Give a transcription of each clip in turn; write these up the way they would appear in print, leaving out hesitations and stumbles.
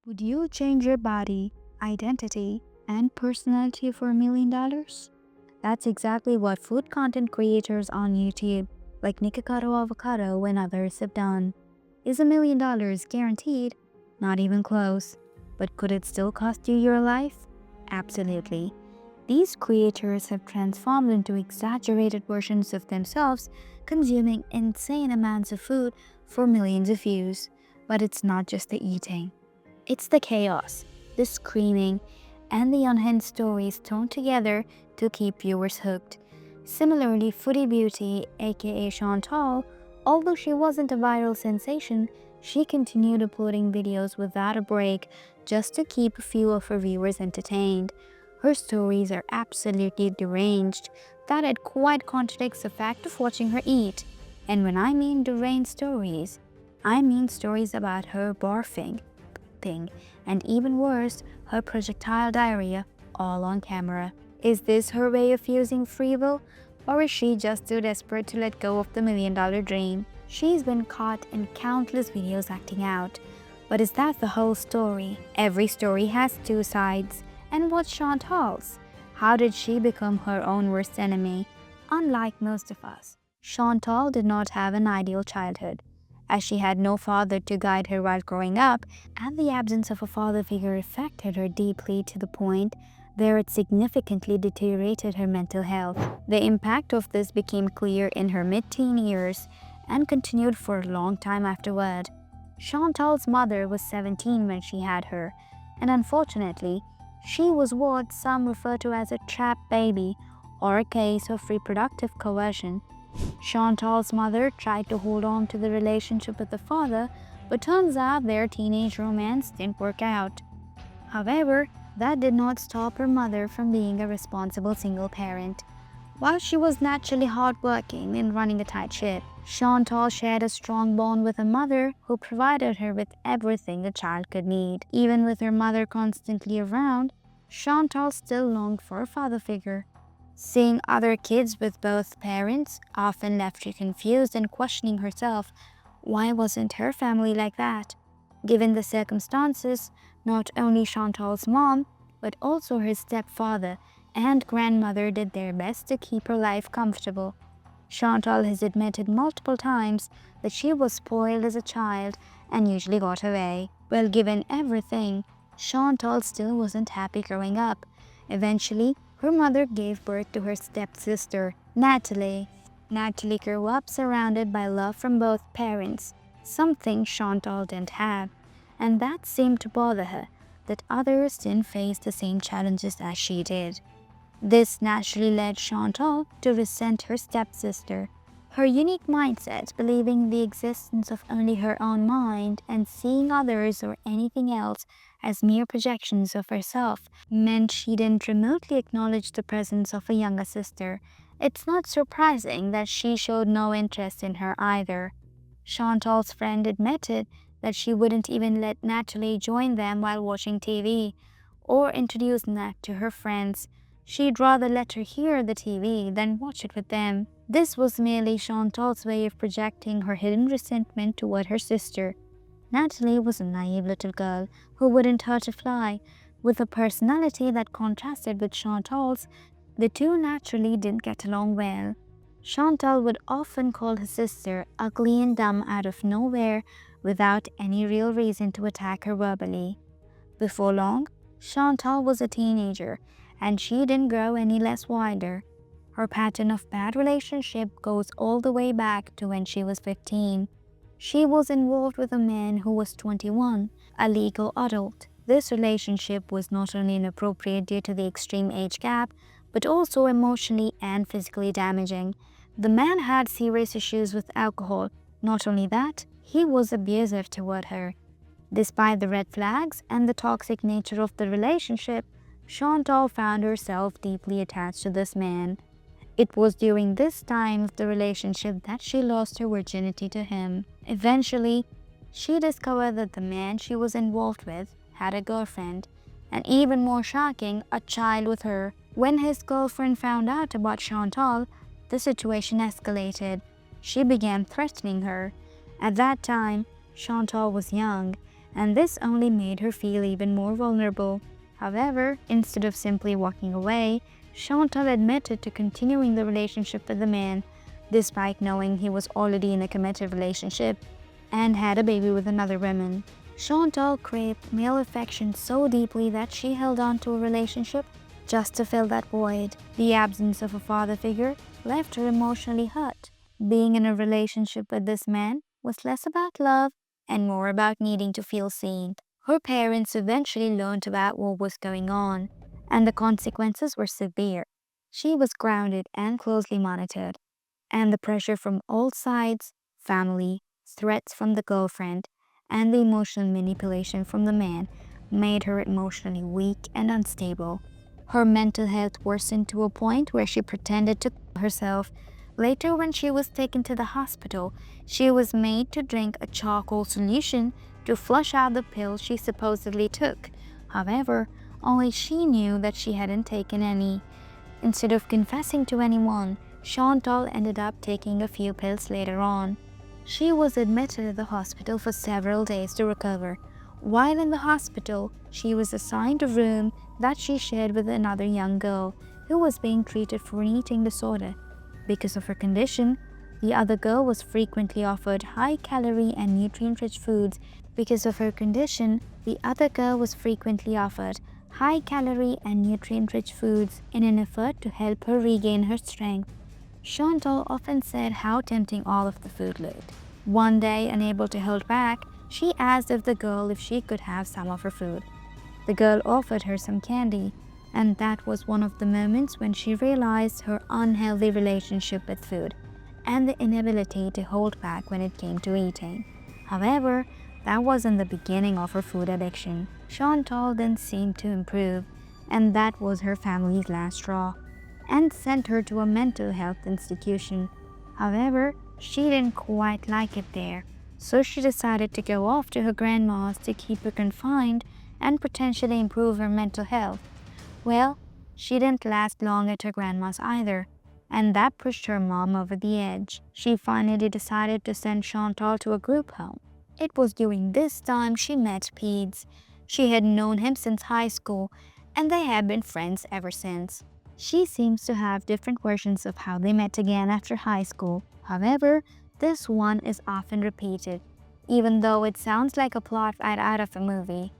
Would you change your body, identity, and personality for $1 million? That's exactly what food content creators on YouTube, like Nikocado Avocado and others, have done. Is $1 million guaranteed? Not even close. But could it still cost you your life? Absolutely. These creators have transformed into exaggerated versions of themselves, consuming insane amounts of food for millions of views. But it's not just the eating. It's the chaos, the screaming, and the unhinged stories thrown together to keep viewers hooked. Similarly, Foodie Beauty, aka Chantal, although she wasn't a viral sensation, she continued uploading videos without a break just to keep a few of her viewers entertained. Her stories are absolutely deranged, that it quite contradicts the fact of watching her eat. And when I mean deranged stories, I mean stories about her barfing, and even worse, her projectile diarrhea, all on camera. Is this her way of using free will, or is she just too desperate to let go of the $1 million dream? She's been caught in countless videos acting out. But is that the whole story? Every story has two sides. And what's Chantal's? How did she become her own worst enemy? Unlike most of us, Chantal did not have an ideal childhood, as she had no father to guide her while growing up, and the absence of a father figure affected her deeply to the point where it significantly deteriorated her mental health. The impact of this became clear in her mid-teen years and continued for a long time afterward. Chantal's mother was 17 when she had her, and unfortunately, she was what some refer to as a trapped baby or a case of reproductive coercion. Chantal's mother tried to hold on to the relationship with the father, but turns out their teenage romance didn't work out. However, that did not stop her mother from being a responsible single parent. While she was naturally hardworking and running a tight ship, Chantal shared a strong bond with her mother, who provided her with everything a child could need. Even with her mother constantly around, Chantal still longed for a father figure. Seeing other kids with both parents often left her confused and questioning herself. Why wasn't her family like that? Given the circumstances, not only Chantal's mom, but also her stepfather and grandmother did their best to keep her life comfortable. Chantal has admitted multiple times that she was spoiled as a child and usually got her way. Well, given everything, Chantal still wasn't happy growing up. Eventually, her mother gave birth to her stepsister, Natalie. Natalie grew up surrounded by love from both parents, something Chantal didn't have, and that seemed to bother her, that others didn't face the same challenges as she did. This naturally led Chantal to resent her stepsister. Her unique mindset, believing the existence of only her own mind and seeing others or anything else as mere projections of herself, meant she didn't remotely acknowledge the presence of a younger sister. It's not surprising that she showed no interest in her either. Chantal's friend admitted that she wouldn't even let Natalie join them while watching TV or introduce Nat to her friends. She'd rather let her hear the TV than watch it with them. This was merely Chantal's way of projecting her hidden resentment toward her sister. Natalie was a naive little girl who wouldn't hurt a fly. With a personality that contrasted with Chantal's, the two naturally didn't get along well. Chantal would often call her sister ugly and dumb out of nowhere without any real reason to attack her verbally. Before long, Chantal was a teenager, and she didn't grow any less wilder. Her pattern of bad relationship goes all the way back to when she was 15. She was involved with a man who was 21, a legal adult. This relationship was not only inappropriate due to the extreme age gap, but also emotionally and physically damaging. The man had serious issues with alcohol. Not only that, he was abusive toward her. Despite the red flags and the toxic nature of the relationship, Chantal found herself deeply attached to this man. It was during this time of the relationship that she lost her virginity to him. Eventually, she discovered that the man she was involved with had a girlfriend, and even more shocking, a child with her. When his girlfriend found out about Chantal, the situation escalated. She began threatening her. At that time, Chantal was young, and this only made her feel even more vulnerable. However, instead of simply walking away, Chantal admitted to continuing the relationship with the man, despite knowing he was already in a committed relationship and had a baby with another woman. Chantal craved male affection so deeply that she held on to a relationship just to fill that void. The absence of a father figure left her emotionally hurt. Being in a relationship with this man was less about love and more about needing to feel seen. Her parents eventually learned about what was going on, and the consequences were severe. She was grounded and closely monitored, and the pressure from all sides, family, threats from the girlfriend, and the emotional manipulation from the man made her emotionally weak and unstable. Her mental health worsened to a point where she pretended to kill herself. Later, when she was taken to the hospital, she was made to drink a charcoal solution to flush out the pills she supposedly took. However, only she knew that she hadn't taken any. Instead of confessing to anyone, Chantal ended up taking a few pills later on. She was admitted at the hospital for several days to recover. While in the hospital, she was assigned a room that she shared with another young girl who was being treated for an eating disorder. Because of her condition, the other girl was frequently offered high-calorie and nutrient-rich foods. Because of her condition, the other girl was frequently offered high-calorie and nutrient-rich foods in an effort to help her regain her strength. Chantal often said how tempting all of the food looked. One day, unable to hold back, she asked the girl if she could have some of her food. The girl offered her some candy, and that was one of the moments when she realized her unhealthy relationship with food and the inability to hold back when it came to eating. However, that wasn't the beginning of her food addiction. Chantal then seemed to improve, and that was her family's last straw, and sent her to a mental health institution. However, she didn't quite like it there, so she decided to go off to her grandma's to keep her confined and potentially improve her mental health. Well, she didn't last long at her grandma's either, and that pushed her mom over the edge. She finally decided to send Chantal to a group home. It was during this time she met Peds. She had known him since high school, and they had been friends ever since. She seems to have different versions of how they met again after high school. However, this one is often repeated, even though it sounds like a plot right out of a movie.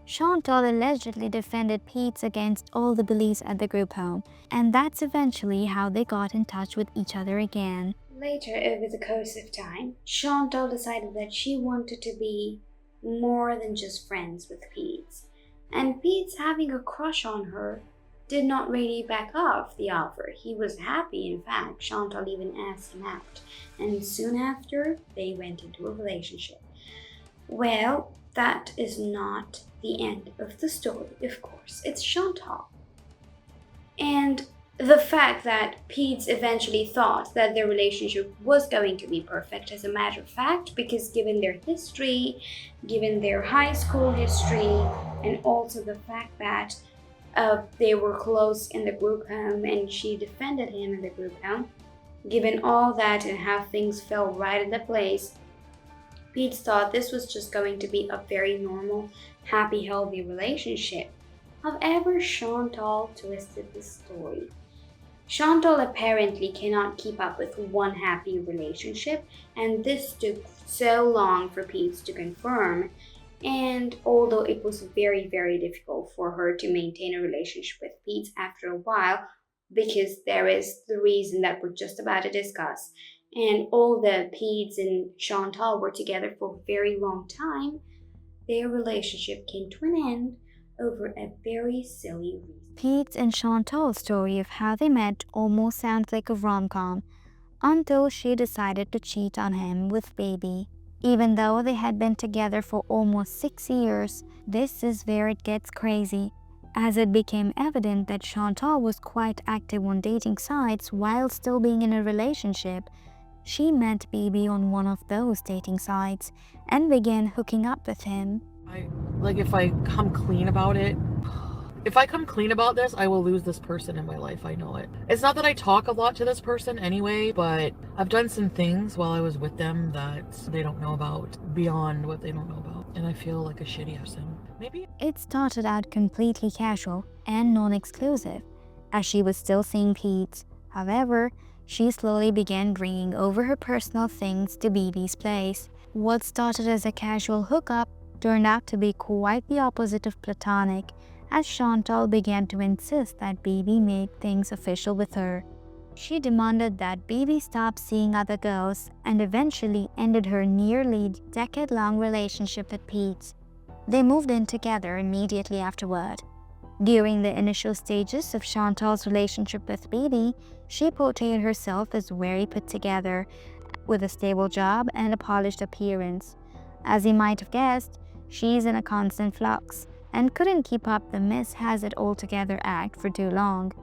Chantal allegedly defended Pete against all the bullies at the group home, and that's eventually how they got in touch with each other again. Later, over the course of time, Chantal decided that she wanted to be more than just friends with Pete, and Pete's having a crush on her did not really back off the offer. He was happy, in fact. Chantal even asked him out, and soon after, they went into a relationship. Well, that is not the end of the story, of course. It's Chantal. And the fact that Pete eventually thought that their relationship was going to be perfect, as a matter of fact, because given their history, given their high school history, and also the fact that they were close in the group home and she defended him in the group home, given all that and how things fell right into place, Pete thought this was just going to be a very normal, happy, healthy relationship. However, Chantal twisted the story. Chantal apparently cannot keep up with one happy relationship, and this took so long for Pete to confirm. And although it was very, very difficult for her to maintain a relationship with Pete after a while, because there is the reason that we're just about to discuss, and all the Pete and Chantal were together for a very long time, their relationship came to an end over a very silly reason. Pete and Chantal's story of how they met almost sounds like a rom-com, until she decided to cheat on him with Bibi. Even though they had been together for almost 6 years, this is where it gets crazy, as it became evident that Chantal was quite active on dating sites while still being in a relationship. She met Bibi on one of those dating sites and began hooking up with him. If I come clean about it, if I come clean about this, I will lose this person in my life. I know it. It's not that I talk a lot to this person anyway, but I've done some things while I was with them that they don't know about, beyond what they don't know about. and I feel like a shitty person. Maybe. It started out completely casual and non-exclusive, as she was still seeing Pete. However, she slowly began bringing over her personal things to Bibi's place. What started as a casual hookup turned out to be quite the opposite of platonic, as Chantal began to insist that Bibi make things official with her. She demanded that Bibi stop seeing other girls and eventually ended her nearly decade-long relationship with Pete. They moved in together immediately afterward. During the initial stages of Chantal's relationship with Bibi, she portrayed herself as very put together, with a stable job and a polished appearance. As you might have guessed, she's in a constant flux and couldn't keep up the Miss Has It All Together act for too long.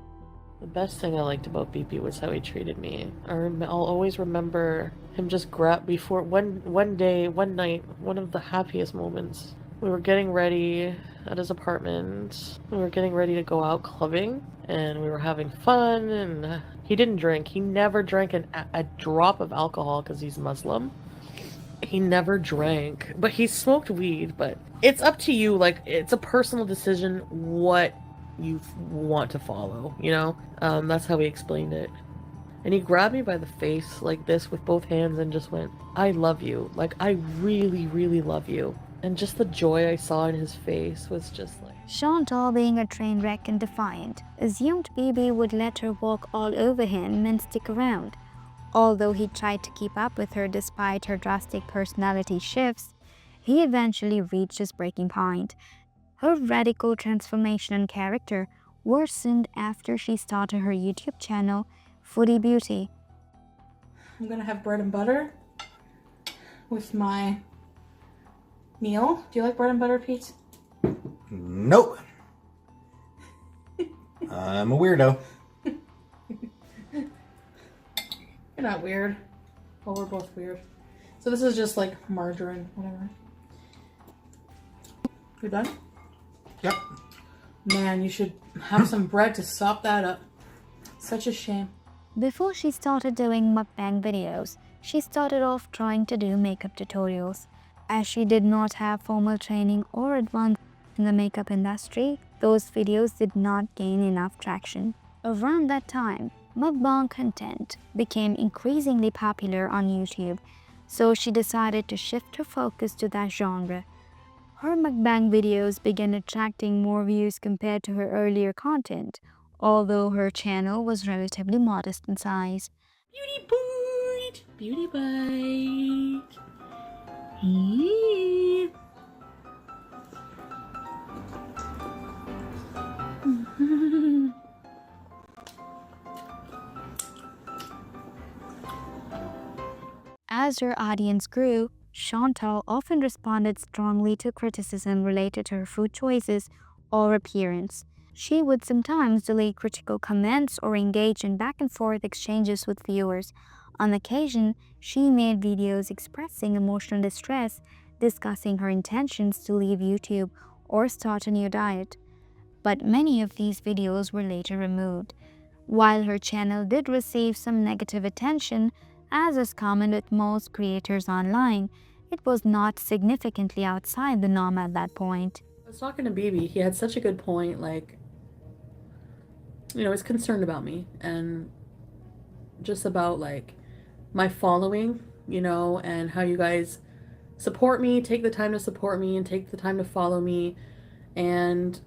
The best thing I liked about Bibi was how he treated me. I'll always remember him just before one night, one of the happiest moments. We were getting ready at his apartment. We were getting ready to go out clubbing, and we were having fun, and he didn't drink. He never drank a drop of alcohol because he's Muslim. He never drank, but he smoked weed. But it's up to you. Like, it's a personal decision what you want to follow, you know? That's how he explained it. And he grabbed me by the face like this with both hands and just went, I love you. Like, I really, really love you. And just the joy I saw in his face was just like... Chantal, being a train wreck and defiant, assumed Bibi would let her walk all over him and stick around. Although he tried to keep up with her despite her drastic personality shifts, he eventually reached his breaking point. Her radical transformation and character worsened after she started her YouTube channel, Foodie Beauty. I'm gonna have bread and butter with my meal. Do you like bread and butter, Pete? Nope. I'm a weirdo. You're not weird. Well, we're both weird. So this is just like margarine, whatever. You're done? Yep. Man, you should have some bread to sop that up. Such a shame. Before she started doing mukbang videos, she started off trying to do makeup tutorials. As she did not have formal training or advance in the makeup industry, those videos did not gain enough traction. Around that time, mukbang content became increasingly popular on YouTube, so she decided to shift her focus to that genre. Her mukbang videos began attracting more views compared to her earlier content, although her channel was relatively modest in size. Beauty bite! Beauty bite! As her audience grew, Chantal often responded strongly to criticism related to her food choices or appearance. She would sometimes delete critical comments or engage in back-and-forth exchanges with viewers. On occasion, she made videos expressing emotional distress, discussing her intentions to leave YouTube or start a new diet. But many of these videos were later removed. While her channel did receive some negative attention, as is common with most creators online, it was not significantly outside the norm at that point. I was talking to Bibi. He had such a good point, like, you know, he's concerned about me and just about, like, my following, you know, and how you guys support me, take the time to support me and take the time to follow me. And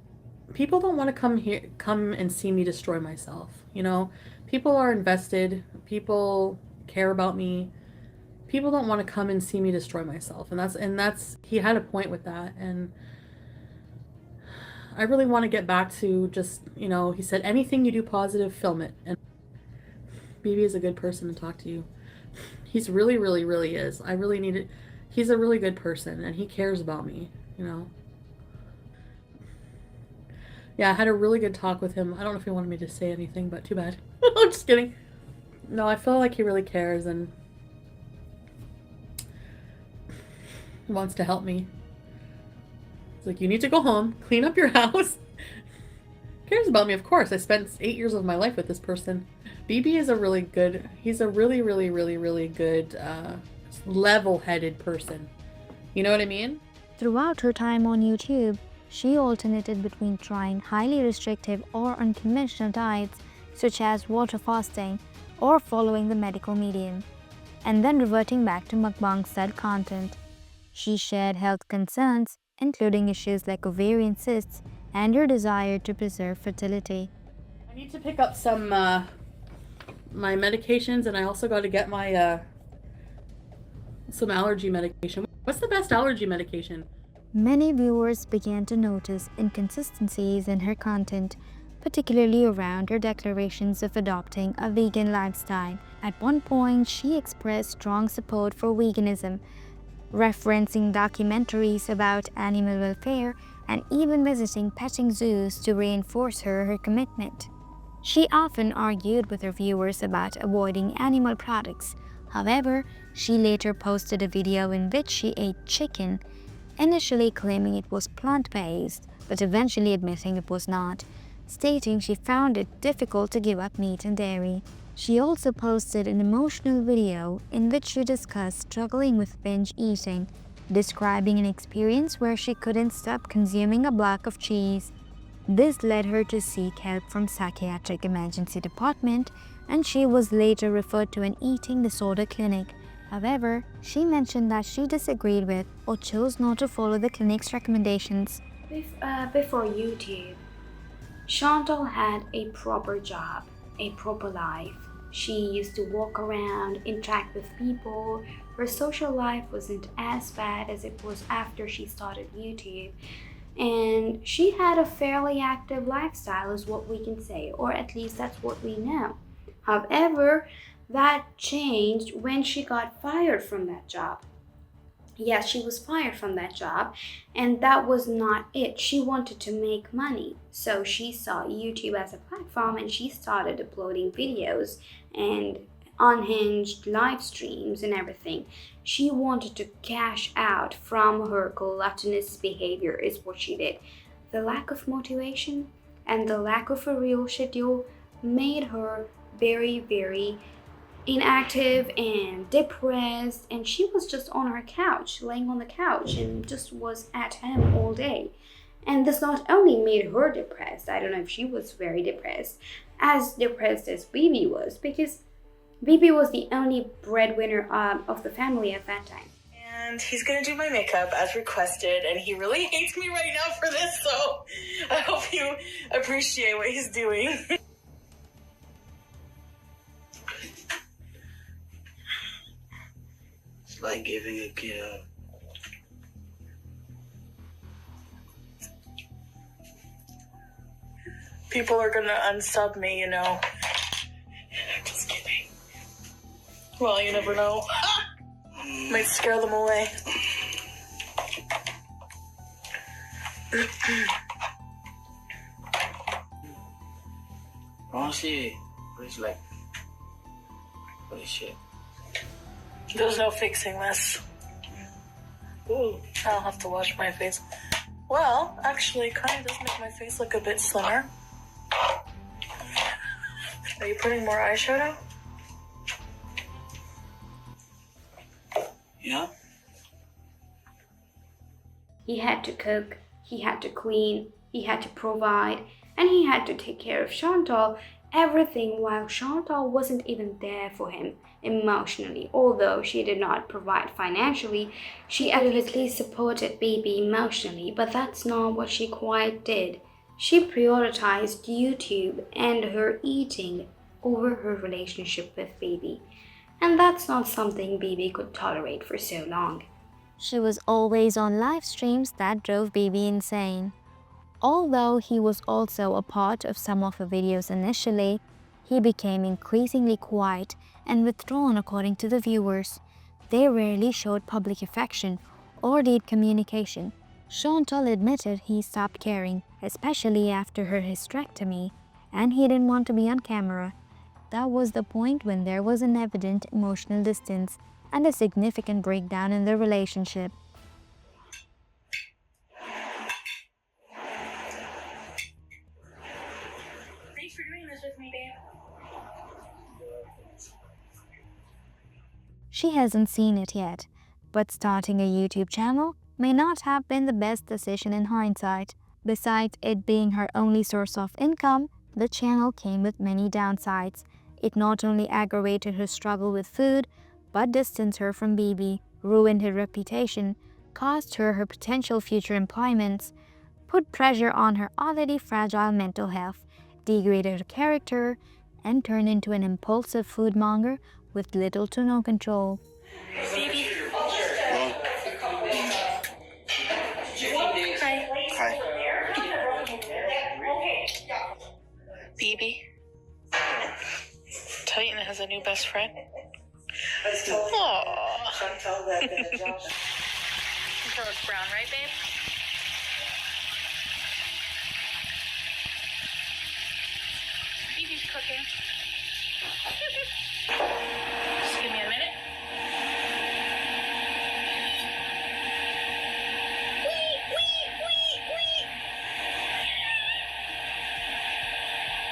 people don't want to come and see me destroy myself, you know? People are invested. People care about me. People don't want to come and see me destroy myself. And that's he had a point with that. And I really want to get back to just, you know, he said, anything you do positive, film it. And Bibi is a good person to talk to you. He's really, really, really is. I really need it. He's a really good person and he cares about me, you know. Yeah, I had a really good talk with him. I don't know if he wanted me to say anything, but too bad. I'm just kidding. No, I feel like he really cares and wants to help me. He's like, you need to go home, clean up your house. Cares about me, of course. I spent 8 years of my life with this person. Bibi is a really good, he's a really, really, really, really good, level-headed person. You know what I mean? Throughout her time on YouTube, she alternated between trying highly restrictive or unconventional diets such as water fasting or following the medical medium, and then reverting back to mukbang-style content. She shared health concerns, including issues like ovarian cysts and her desire to preserve fertility. I need to pick up some my medications, and I also got to get my some allergy medication. What's the best allergy medication? Many viewers began to notice inconsistencies in her content, particularly around her declarations of adopting a vegan lifestyle. At one point, she expressed strong support for veganism, referencing documentaries about animal welfare and even visiting petting zoos to reinforce her commitment. She often argued with her viewers about avoiding animal products. However, she later posted a video in which she ate chicken, initially claiming it was plant-based, but eventually admitting it was not, stating she found it difficult to give up meat and dairy. She also posted an emotional video in which she discussed struggling with binge eating, describing an experience where she couldn't stop consuming a block of cheese. This led her to seek help from psychiatric emergency department, and she was later referred to an eating disorder clinic. However, she mentioned that she disagreed with or chose not to follow the clinic's recommendations. Before YouTube, Chantal had a proper job, a proper life. She used to walk around, interact with people. Her social life wasn't as bad as it was after she started YouTube. And she had a fairly active lifestyle is what we can say, or at least that's what we know. However, that changed when she got fired from that job. Yes, she was fired from that job, and that was not it. She wanted to make money, so she saw YouTube as a platform and she started uploading videos and unhinged live streams and everything. She wanted to cash out from her gluttonous behavior is what she did. The lack of motivation and the lack of a real schedule made her very, very inactive and depressed, and she was just on her couch, laying on the couch, and just was at home all day. And this not only made her depressed, I don't know if she was very depressed as Bibi was, because Bibi was the only breadwinner of the family at that time. And he's gonna do my makeup as requested, and he really hates me right now for this, so I hope you appreciate what he's doing. It's like giving a gift. People are gonna unsub me, you know. Just kidding. Well, you never know. Might scare them away. Honestly, it's like, holy shit. There's no fixing this. Ooh, I'll have to wash my face. Well, actually, it kind of does make my face look a bit slimmer. Are you putting more eyeshadow? Yeah? He had to cook, he had to clean, he had to provide, and he had to take care of Chantal, everything while Chantal wasn't even there for him emotionally. Although she did not provide financially, she adequately supported Bibi emotionally, but that's not what she quite did. She prioritized YouTube and her eating over her relationship with Bibi, and that's not something Bibi could tolerate for so long. She was always on live streams that drove Bibi insane. Although he was also a part of some of her videos initially, he became increasingly quiet and withdrawn according to the viewers. They rarely showed public affection or deep communication. Chantal admitted he stopped caring, especially after her hysterectomy, and he didn't want to be on camera. That was the point when there was an evident emotional distance and a significant breakdown in their relationship. Thanks for doing this with me, babe. She hasn't seen it yet, but starting a YouTube channel may not have been the best decision in hindsight. Besides it being her only source of income, the channel came with many downsides. It not only aggravated her struggle with food, but distanced her from Bibi, ruined her reputation, cost her her potential future employments, put pressure on her already fragile mental health, degraded her character, and turned into an impulsive foodmonger with little to no control. Bibi. Hi. Bibi. Titan has a new best friend. Aww. It's brown, right, babe? Bibi's cooking. Just give me a minute.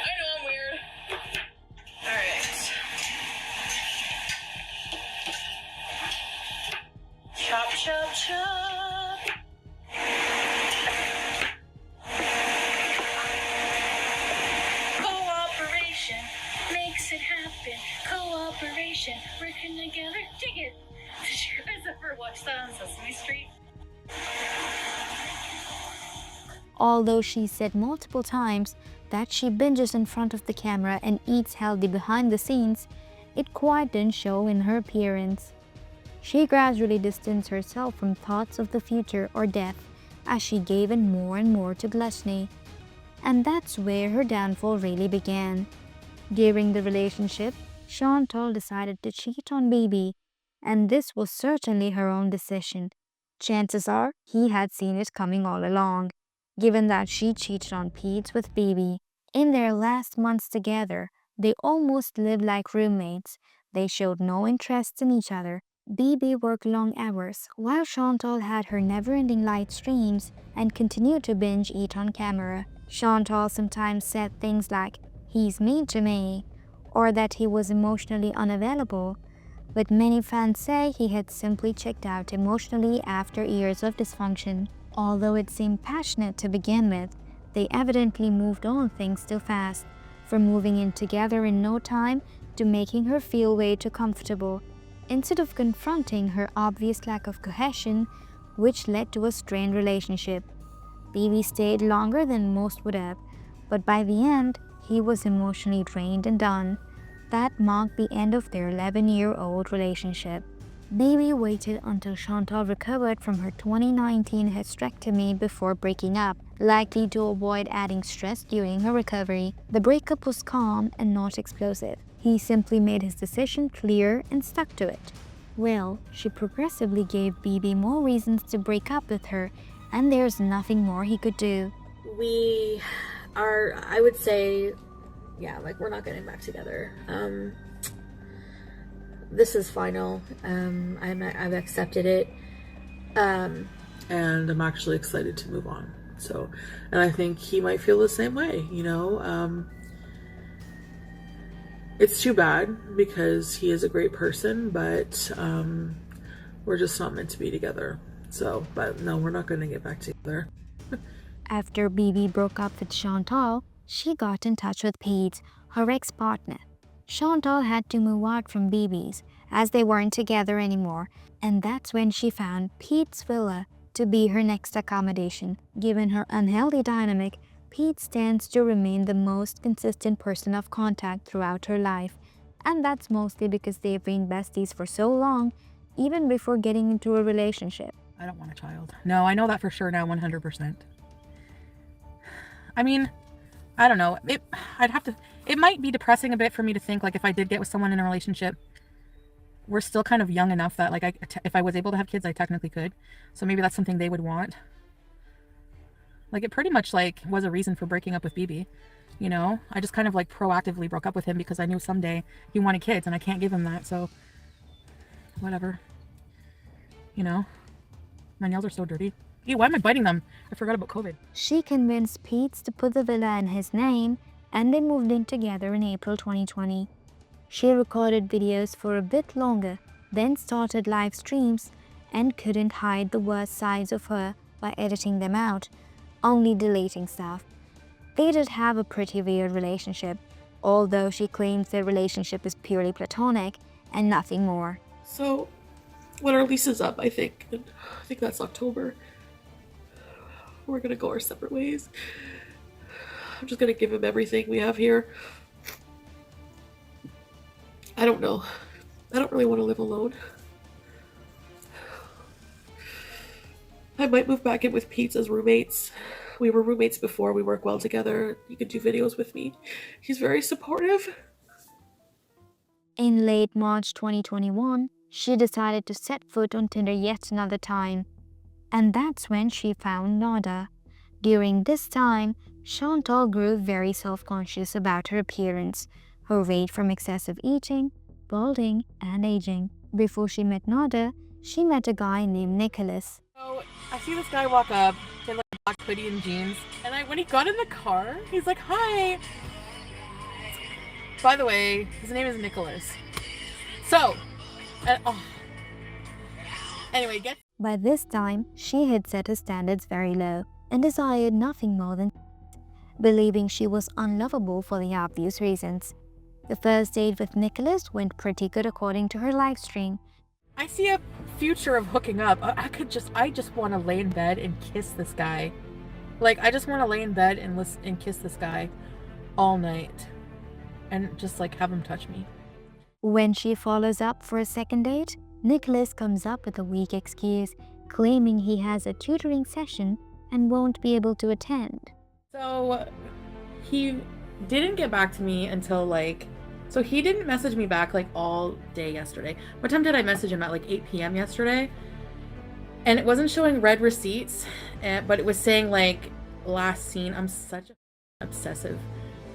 I know I'm weird. Alright. Chop, chop, chop. Cooperation makes it happen. Cooperation, working together. Dig it. Did you guys ever watch that on Sesame Street? Although she said multiple times that she binges in front of the camera and eats healthy behind the scenes, it quite didn't show in her appearance. She gradually distanced herself from thoughts of the future or death as she gave in more and more to gluttony. And that's where her downfall really began. During the relationship, Chantal decided to cheat on Bibi, and this was certainly her own decision. Chances are he had seen it coming all along, given that she cheated on Pete with Bibi. In their last months together, they almost lived like roommates. They showed no interest in each other. Bibi worked long hours, while Chantal had her never-ending live streams and continued to binge eat on camera. Chantal sometimes said things like, "He's mean to me," or that he was emotionally unavailable, but many fans say he had simply checked out emotionally after years of dysfunction. Although it seemed passionate to begin with, they evidently moved on things too fast, from moving in together in no time to making her feel way too comfortable, instead of confronting her obvious lack of cohesion, which led to a strained relationship. Bibi stayed longer than most would have, but by the end, he was emotionally drained and done. That marked the end of their 11-year-old relationship. Bibi waited until Chantal recovered from her 2019 hysterectomy before breaking up, likely to avoid adding stress during her recovery. The breakup was calm and not explosive. He simply made his decision clear and stuck to it. Well, she progressively gave Bibi more reasons to break up with her, and there's nothing more he could do. We are, I would say, yeah, like we're not getting back together. This is final. I've accepted it. And I'm actually excited to move on. So, and I think he might feel the same way, you know. It's too bad because he is a great person, but we're just not meant to be together. So, but no, we're not going to get back together. After Bibi broke up with Chantal, she got in touch with Pete, her ex-partner. Chantal had to move out from Bibi's as they weren't together anymore, and that's when she found Pete's villa to be her next accommodation. Given her unhealthy dynamic, Pete stands to remain the most consistent person of contact throughout her life, and that's mostly because they've been besties for so long, even before getting into a relationship. I don't want a child. No, I know that for sure now, 100%. I mean, I don't know. It might be depressing a bit for me to think, like, if I did get with someone in a relationship, we're still kind of young enough that, like, if I was able to have kids, I technically could. So maybe that's something they would want. Like, it pretty much, like, was a reason for breaking up with Bibi, you know? I just kind of, like, proactively broke up with him because I knew someday he wanted kids, and I can't give him that, so whatever. You know? My nails are so dirty. Ew, why am I biting them? I forgot about COVID. She convinced Pete to put the villa in his name, and they moved in together in April 2020. She recorded videos for a bit longer, then started live streams, and couldn't hide the worst sides of her by editing them out, only deleting stuff. They did have a pretty weird relationship, although she claims their relationship is purely platonic and nothing more. So, when our lease is up, I think that's October, we're gonna go our separate ways. I'm just gonna give him everything we have here. I don't know. I don't really want to live alone. I might move back in with Pete as roommates. We were roommates before, we work well together. He could do videos with me. He's very supportive. In late March 2021, she decided to set foot on Tinder yet another time. And that's when she found Nader. During this time, Chantal grew very self-conscious about her appearance, her weight from excessive eating, balding, and aging. Before she met Nader, she met a guy named Nicholas. So I see this guy walk up in like a black hoodie and jeans, and when he got in the car, he's like, "Hi." By the way, his name is Nicholas. So, anyway, By this time, she had set her standards very low and desired nothing more than believing she was unlovable for the obvious reasons. The first date with Nicholas went pretty good according to her live stream. I see a future of hooking up. I just want to lay in bed and kiss this guy. Like, I just want to lay in bed and kiss this guy all night. And just like have him touch me. When she follows up for a second date, Nicholas comes up with a weak excuse, claiming he has a tutoring session and won't be able to attend. So he didn't get back to me until so he didn't message me back like all day yesterday. What time did I message him? At like 8 p.m. yesterday? And it wasn't showing red receipts, but it was saying like last seen. I'm such a obsessive.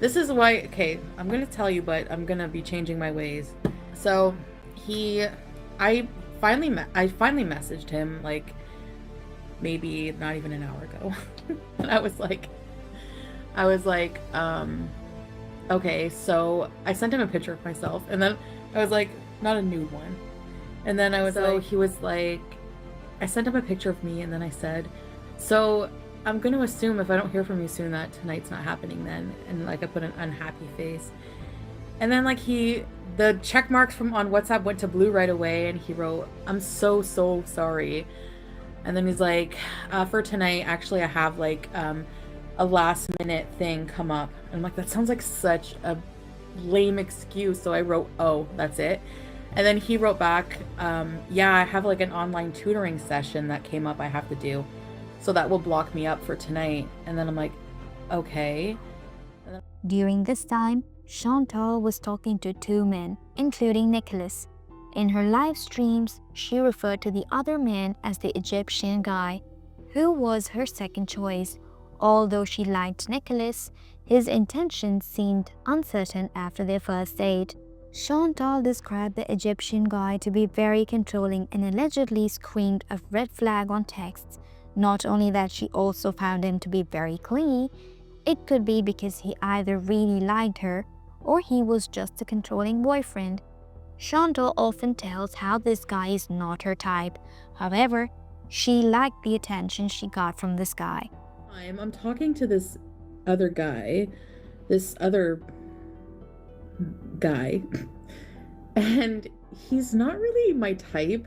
This is why, okay, I'm gonna tell you, but I'm gonna be changing my ways. So I finally messaged him like maybe not even an hour ago. And I was like, okay, so I sent him a picture of myself, and then I was like, not a nude one. And then he was like, I sent him a picture of me, and then I said, so I'm going to assume if I don't hear from you soon that tonight's not happening then. And like I put an unhappy face. And then like the check marks on WhatsApp went to blue right away, and he wrote, I'm so sorry. And then he's like, for tonight, actually I have like a last minute thing come up. And I'm like, that sounds like such a lame excuse. So I wrote, oh, that's it. And then he wrote back, yeah, I have like an online tutoring session that came up I have to do. So that will block me up for tonight. And then I'm like, okay. During this time, Chantal was talking to two men, including Nicholas. In her live streams, she referred to the other man as the Egyptian guy, who was her second choice. Although she liked Nicholas, his intentions seemed uncertain after their first date. Chantal described the Egyptian guy to be very controlling and allegedly screamed a red flag on texts. Not only that, she also found him to be very clingy. It could be because he either really liked her or he was just a controlling boyfriend. Chantal often tells how this guy is not her type. However, she liked the attention she got from this guy. I'm talking to this other guy, and he's not really my type,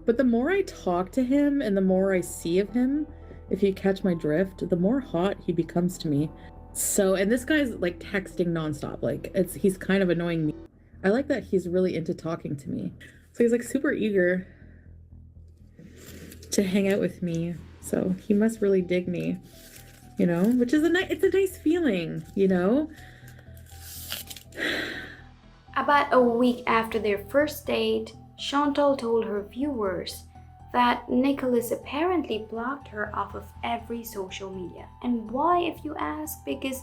but the more I talk to him and the more I see of him, if you catch my drift, the more hot he becomes to me. So, and this guy's like texting nonstop, like he's kind of annoying me. I like that he's really into talking to me. So he's like super eager to hang out with me. So he must really dig me, you know, which is it's a nice feeling, you know. About a week after their first date, Chantal told her viewers that Nicholas apparently blocked her off of every social media. And why, if you ask? Because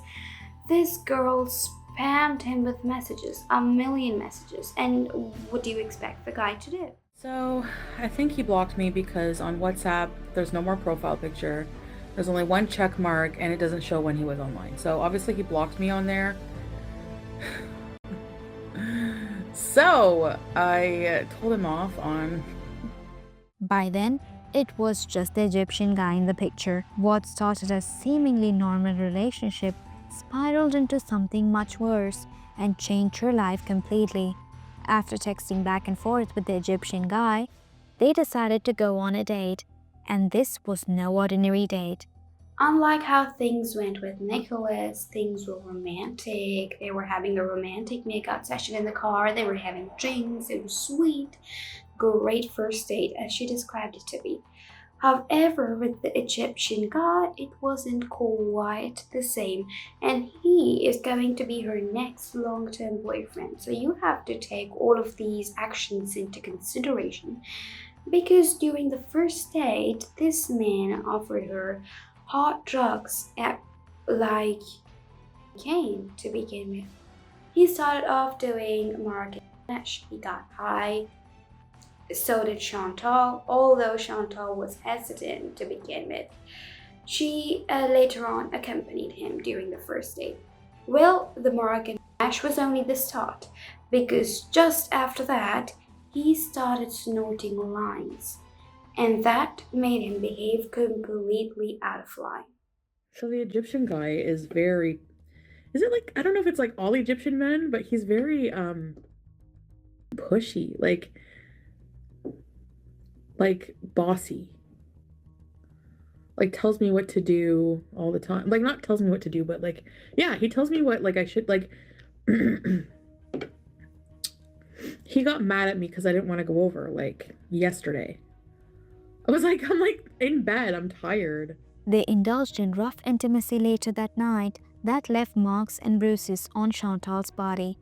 this girl spammed him with messages, a million messages. And what do you expect the guy to do? So I think he blocked me because on WhatsApp, there's no more profile picture. There's only one check mark and it doesn't show when he was online. So obviously he blocked me on there. So I told him off on... By then, it was just the Egyptian guy in the picture. What started as seemingly normal relationship spiraled into something much worse and changed her life completely. After texting back and forth with the Egyptian guy, they decided to go on a date, and this was no ordinary date. Unlike how things went with Nicholas, things were romantic. They were having a romantic makeout session in the car. They were having drinks. It was sweet. Great first date, as she described it to be. However, with the Egyptian guy, it wasn't quite the same, and he is going to be her next long-term boyfriend. So you have to take all of these actions into consideration, because during the first date, this man offered her hot drugs at like cocaine to begin with. He started off doing Moroccan Mash. He got high. So did Chantal, although Chantal was hesitant to begin with. She later on accompanied him during the first date. Well, the Moroccan Mash was only the start, because just after that, he started snorting lines, and that made him behave completely out of line. So the Egyptian guy is very, is it like, I don't know if it's like all Egyptian men, but he's very pushy, like bossy. Like tells me what to do all the time. Like not tells me what to do, but like, yeah, he tells me what like I should like. He got mad at me because I didn't want to go over like yesterday. I'm like in bed, I'm tired. They indulged in rough intimacy later that night that left marks and bruises on Chantal's body.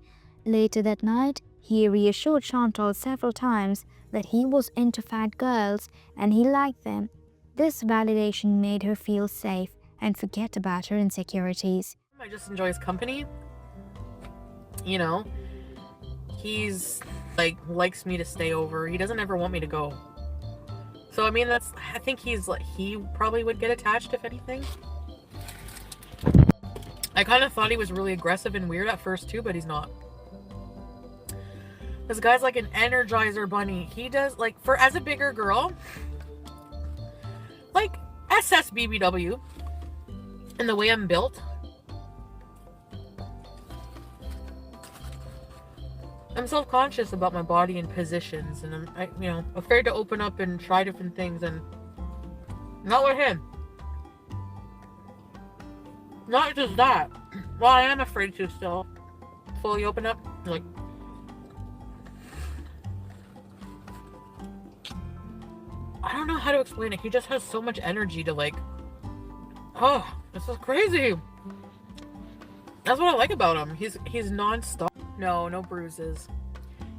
Later that night, he reassured Chantal several times that he was into fat girls and he liked them. This validation made her feel safe and forget about her insecurities. I just enjoy his company. You know, he's like likes me to stay over. He doesn't ever want me to go. So I mean, I think he's like, he probably would get attached if anything. I kind of thought he was really aggressive and weird at first too, but he's not. This guy's like an Energizer bunny. He does like, as a bigger girl, like SSBBW, and the way I'm built, I'm self-conscious about my body and positions, and I'm afraid to open up and try different things, and not with him. Not just that. Well, I am afraid to still fully open up, like. I don't know how to explain it. He just has so much energy to like, oh, this is crazy. That's what I like about him. He's non-stop. No bruises.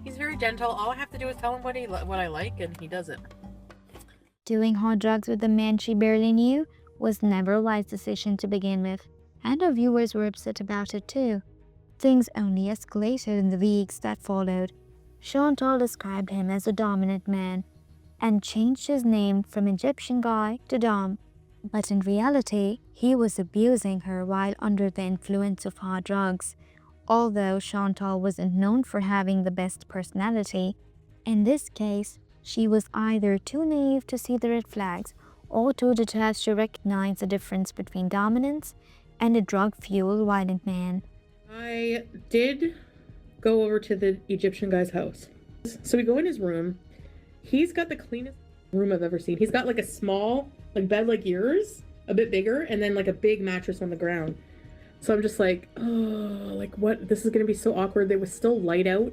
He's very gentle. All I have to do is tell him what I like, and he does it. Doing hard drugs with a man she barely knew was never a wise decision to begin with, and her viewers were upset about it too. Things only escalated in the weeks that followed. Chantal described him as a dominant man and changed his name from Egyptian guy to Dom. But in reality, he was abusing her while under the influence of hard drugs. Although Chantal wasn't known for having the best personality, in this case, she was either too naive to see the red flags or too detached to recognize the difference between dominance and a drug-fueled violent man. I did go over to the Egyptian guy's house. So we go in his room. He's got the cleanest room I've ever seen. He's got like a small like bed like yours, a bit bigger, and then like a big mattress on the ground. So I'm just like, oh, like what? This is gonna be so awkward. There was still light out.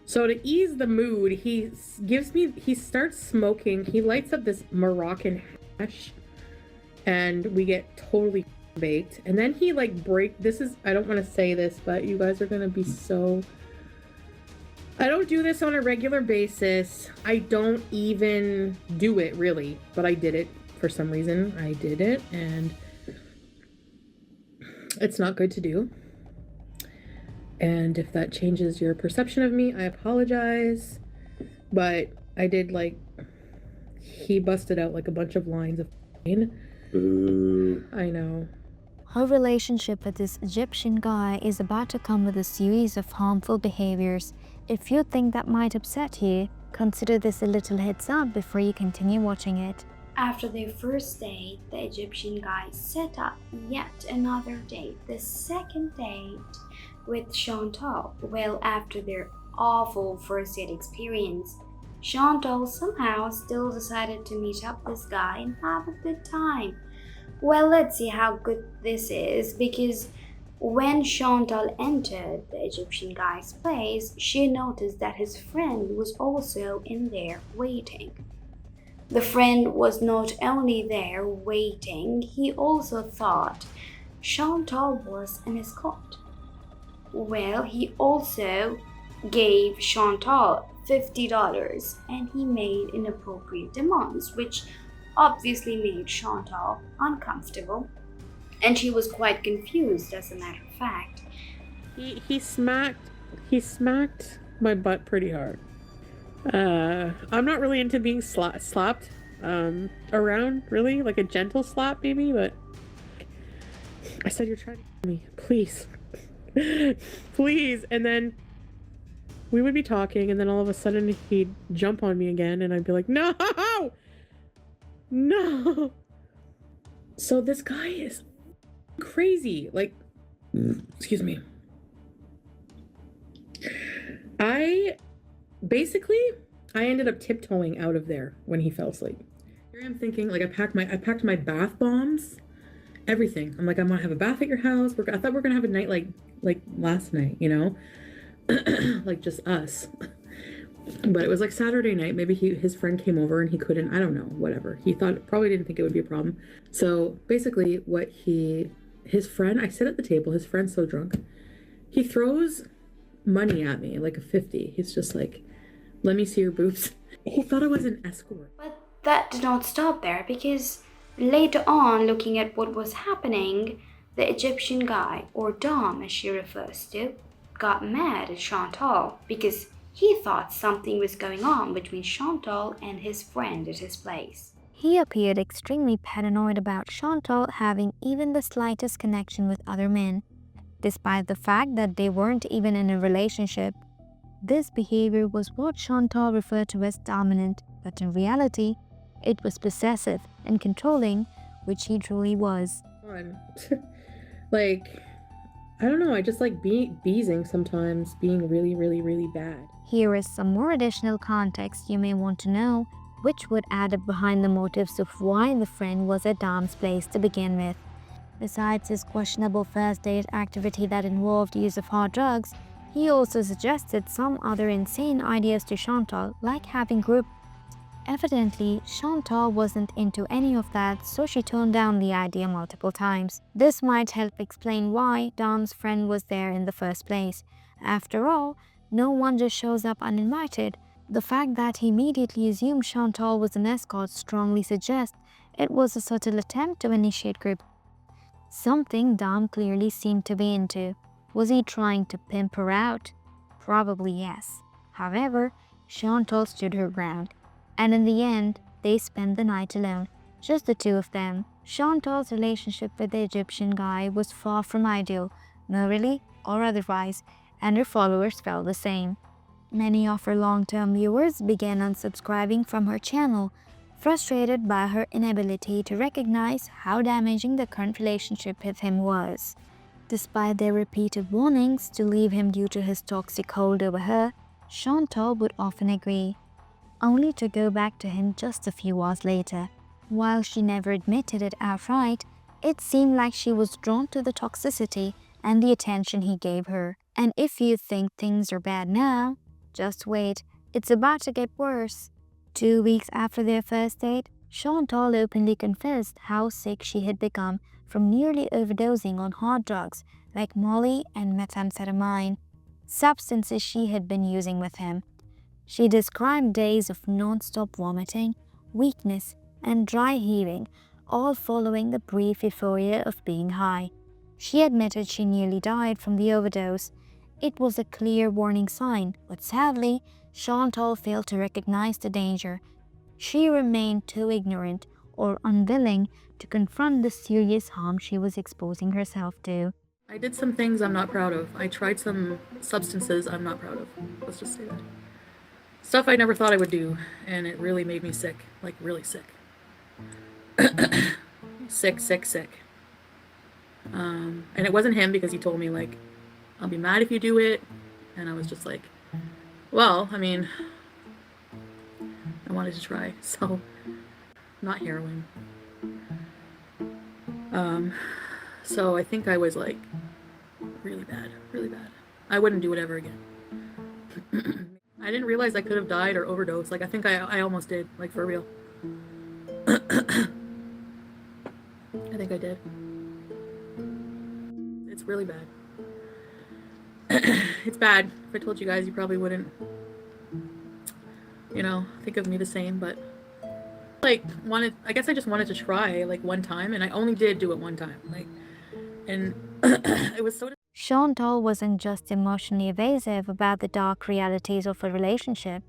So to ease the mood, he starts smoking. He lights up this Moroccan hash, and we get totally baked. And then he like I don't want to say this, but you guys are gonna be so. I don't do this on a regular basis. I don't even do it really, but I did it for some reason. I did it, and it's not good to do. And if that changes your perception of me, I apologize. But I did he busted out like a bunch of lines of I know. Her relationship with this Egyptian guy is about to come with a series of harmful behaviors. If you think that might upset you, Consider this a little heads up before you continue watching it. After their first date, the Egyptian guy set up yet another date, the second date with Chantal. Well, after their awful first date experience, Chantal somehow still decided to meet up this guy and have a good time. Well, let's see how good this is, because when Chantal entered the Egyptian guy's place, she noticed that his friend was also in there waiting. The friend was not only there waiting, he also thought Chantal was an escort. Well, he also gave Chantal $50 and he made inappropriate demands, which obviously made Chantal uncomfortable, and she was quite confused, as a matter of fact. He smacked my butt pretty hard. I'm not really into being slapped around, really, like a gentle slap maybe, but I said, "You're trying to kill me, please." Please. And then we would be talking, and then all of a sudden he'd jump on me again, and I'd be like, "No, no." So this guy is crazy. Like, excuse me. I ended up tiptoeing out of there when he fell asleep. Here I'm thinking, like, I packed my bath bombs, everything. I'm like, I'm gonna have a bath at your house. I thought we were gonna have a night like last night, you know, like just us. But it was like Saturday night. Maybe his friend came over and he couldn't. I don't know. Whatever. He probably didn't think it would be a problem. So basically, his friend. I sit at the table. His friend's so drunk. He throws money at me, like a 50. He's just like, "Let me see your boobs." He thought I was an escort. But that did not stop there, because later on, looking at what was happening, the Egyptian guy, or Dom as she refers to, got mad at Chantal because he thought something was going on between Chantal and his friend at his place. He appeared extremely paranoid about Chantal having even the slightest connection with other men, despite the fact that they weren't even in a relationship. This behavior was what Chantal referred to as dominant, but in reality, it was possessive and controlling, which he truly was. Like, I don't know, I just like beezing sometimes, being really, really, really bad. Here is some more additional context you may want to know, which would add up behind the motives of why the friend was at Dom's place to begin with. Besides his questionable first date activity that involved use of hard drugs, he also suggested some other insane ideas to Chantal, like having group. Evidently, Chantal wasn't into any of that, so she toned down the idea multiple times. This might help explain why Dom's friend was there in the first place. After all, no one just shows up uninvited. The fact that he immediately assumed Chantal was an escort strongly suggests it was a subtle attempt to initiate group. Something Dom clearly seemed to be into. Was he trying to pimp her out? Probably yes. However, Chantal stood her ground, and in the end, they spent the night alone, just the two of them. Chantal's relationship with the Egyptian guy was far from ideal, morally or otherwise, and her followers felt the same. Many of her long-term viewers began unsubscribing from her channel, frustrated by her inability to recognize how damaging the current relationship with him was. Despite their repeated warnings to leave him due to his toxic hold over her, Chantal would often agree, only to go back to him just a few hours later. While she never admitted it outright, it seemed like she was drawn to the toxicity and the attention he gave her. And if you think things are bad now, just wait, it's about to get worse. 2 weeks after their first date, Chantal openly confessed how sick she had become from nearly overdosing on hard drugs like Molly and methamphetamine, substances she had been using with him. She described days of non-stop vomiting, weakness, and dry heaving, all following the brief euphoria of being high. She admitted she nearly died from the overdose. It was a clear warning sign, but sadly, Chantal failed to recognize the danger. She remained too ignorant or unwilling to confront the serious harm she was exposing herself to. I did some things I'm not proud of. I tried some substances I'm not proud of. Let's just say that. Stuff I never thought I would do, and it really made me sick, like really sick. sick. And it wasn't him, because he told me like, I'll be mad if you do it. And I was just like, well, I mean, I wanted to try, so not heroin. So I think I was like really bad. I wouldn't do it ever again. I didn't realize I could have died or overdosed. Like, I think I almost did, like, for real. I think I did. It's really bad. It's bad. If I told you guys, you probably wouldn't, you know, think of me the same, but like, I guess I just wanted to try like one time, and I only did do it one time, like, and it was so. Chantal wasn't just emotionally evasive about the dark realities of a relationship.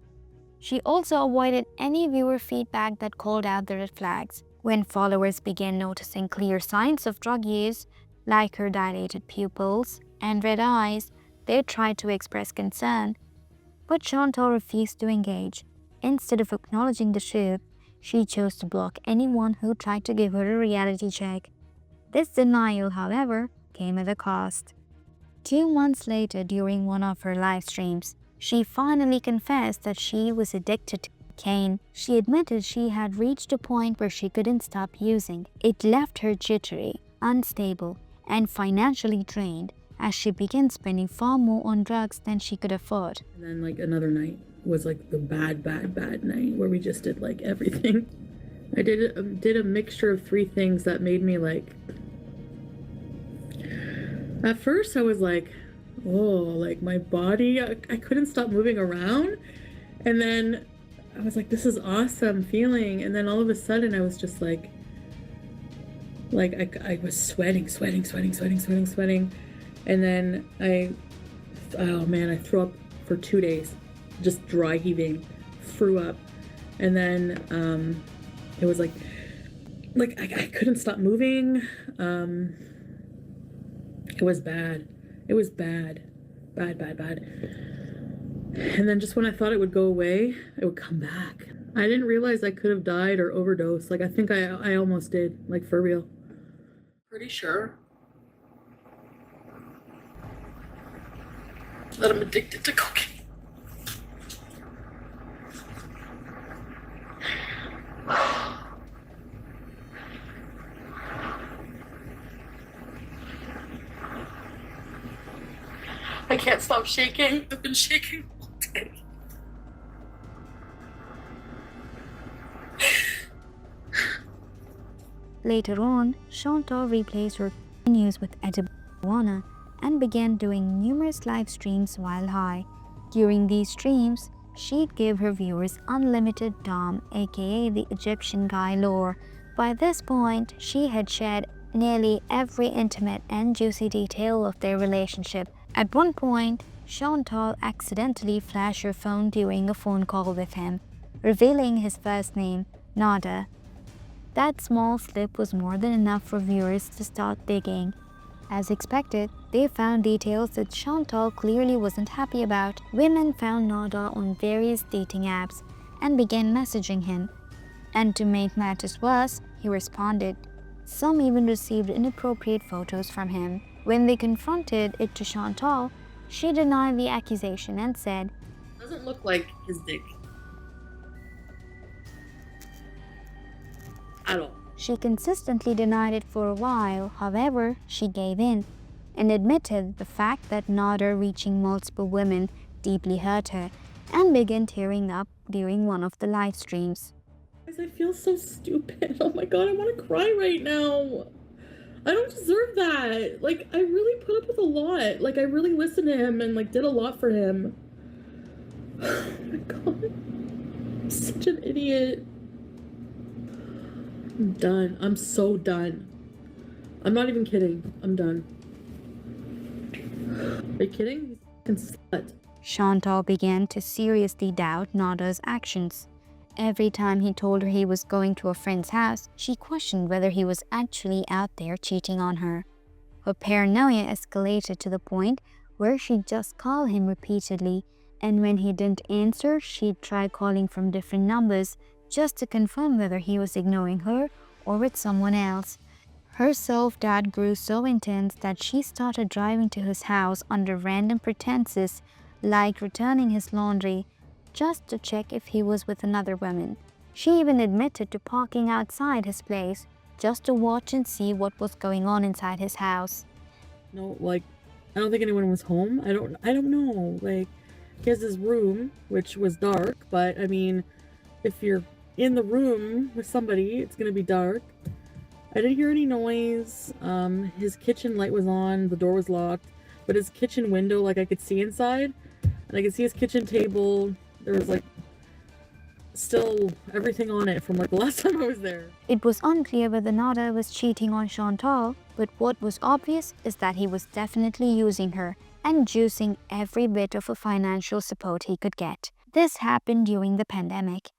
She also avoided any viewer feedback that called out the red flags. When followers began noticing clear signs of drug use, like her dilated pupils and red eyes, they tried to express concern. But Chantal refused to engage. Instead of acknowledging the truth, she chose to block anyone who tried to give her a reality check. This denial, however, came at a cost. 2 months later, during one of her live streams, she finally confessed that she was addicted to cocaine. She admitted she had reached a point where she couldn't stop using. It left her jittery, unstable, and financially drained as she began spending far more on drugs than she could afford. And then like another night was like the bad night where we just did like everything. I did a mixture of 3 things that made me like, at first I was like, oh, like my body, I couldn't stop moving around. And then I was like, this is awesome feeling. And then all of a sudden I was just like I was sweating. And then I threw up for 2 days, just dry heaving, threw up. And then it was like I couldn't stop moving. It was bad. It was bad. And then just when I thought it would go away, it would come back. I didn't realize I could have died or overdosed. Like, I think I almost did, like, for real. Pretty sure that I'm addicted to cocaine. I can't stop shaking. I've been shaking all day. Later on, Chantal replaced her news with edible marijuana and began doing numerous live streams while high. During these streams, she'd give her viewers unlimited Dom, aka the Egyptian guy lore. By this point, she had shared nearly every intimate and juicy detail of their relationship. At one point, Chantal accidentally flashed her phone during a phone call with him, revealing his first name, Nader. That small slip was more than enough for viewers to start digging. As expected, they found details that Chantal clearly wasn't happy about. Women found Nader on various dating apps and began messaging him. And to make matters worse, he responded. Some even received inappropriate photos from him. When they confronted it to Chantal, she denied the accusation and said, "Doesn't look like his dick at all." She consistently denied it for a while. However, she gave in and admitted the fact that Nader reaching multiple women deeply hurt her and began tearing up during one of the live streams. Guys, I feel so stupid. Oh my god, I want to cry right now. I don't deserve that. Like, I really put up with a lot. Like, I really listened to him and like did a lot for him. Oh my god. I'm such an idiot. I'm done. I'm so done. I'm not even kidding. I'm done. Are you kidding? He's a fucking slut. Chantal began to seriously doubt Nader's actions. Every time he told her he was going to a friend's house, she questioned whether he was actually out there cheating on her. Her paranoia escalated to the point where she'd just call him repeatedly And when he didn't answer, she'd try calling from different numbers just to confirm whether he was ignoring her or with someone else. Her self-doubt grew so intense that she started driving to his house under random pretenses, like returning his laundry, just to check if he was with another woman. She even admitted to parking outside his place just to watch and see what was going on inside his house. No, like, I don't think anyone was home. I don't know. Like, he has his room, which was dark, but I mean, if you're in the room with somebody, it's gonna be dark. I didn't hear any noise. His kitchen light was on, the door was locked, but his kitchen window, like, I could see inside, and I could see his kitchen table. There was like still everything on it from like the last time I was there. It was unclear whether Nader was cheating on Chantal, but what was obvious is that he was definitely using her and juicing every bit of a financial support he could get. This happened during the pandemic,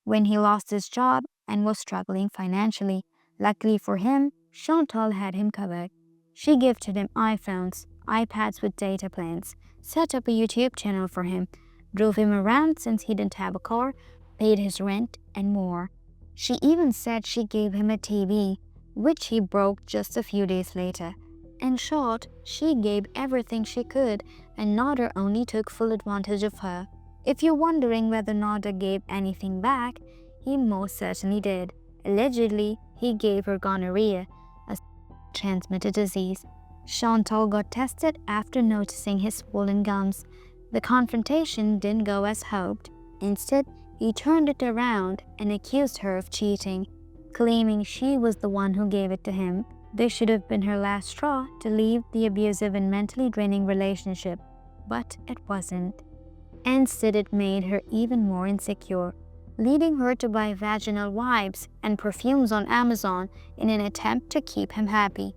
when he lost his job and was struggling financially. Luckily for him, Chantal had him covered. She gifted him iPhones, iPads with data plans, set up a YouTube channel for him, drove him around since he didn't have a car, paid his rent, and more. She even said she gave him a TV, which he broke just a few days later. In short, she gave everything she could, and Nader only took full advantage of her. If you're wondering whether Nader gave anything back, he most certainly did. Allegedly, he gave her gonorrhea, a transmitted disease. Chantal got tested after noticing his swollen gums. The confrontation didn't go as hoped. Instead, he turned it around and accused her of cheating, claiming she was the one who gave it to him. This should have been her last straw to leave the abusive and mentally draining relationship, but it wasn't. Instead, it made her even more insecure, leading her to buy vaginal wipes and perfumes on Amazon in an attempt to keep him happy.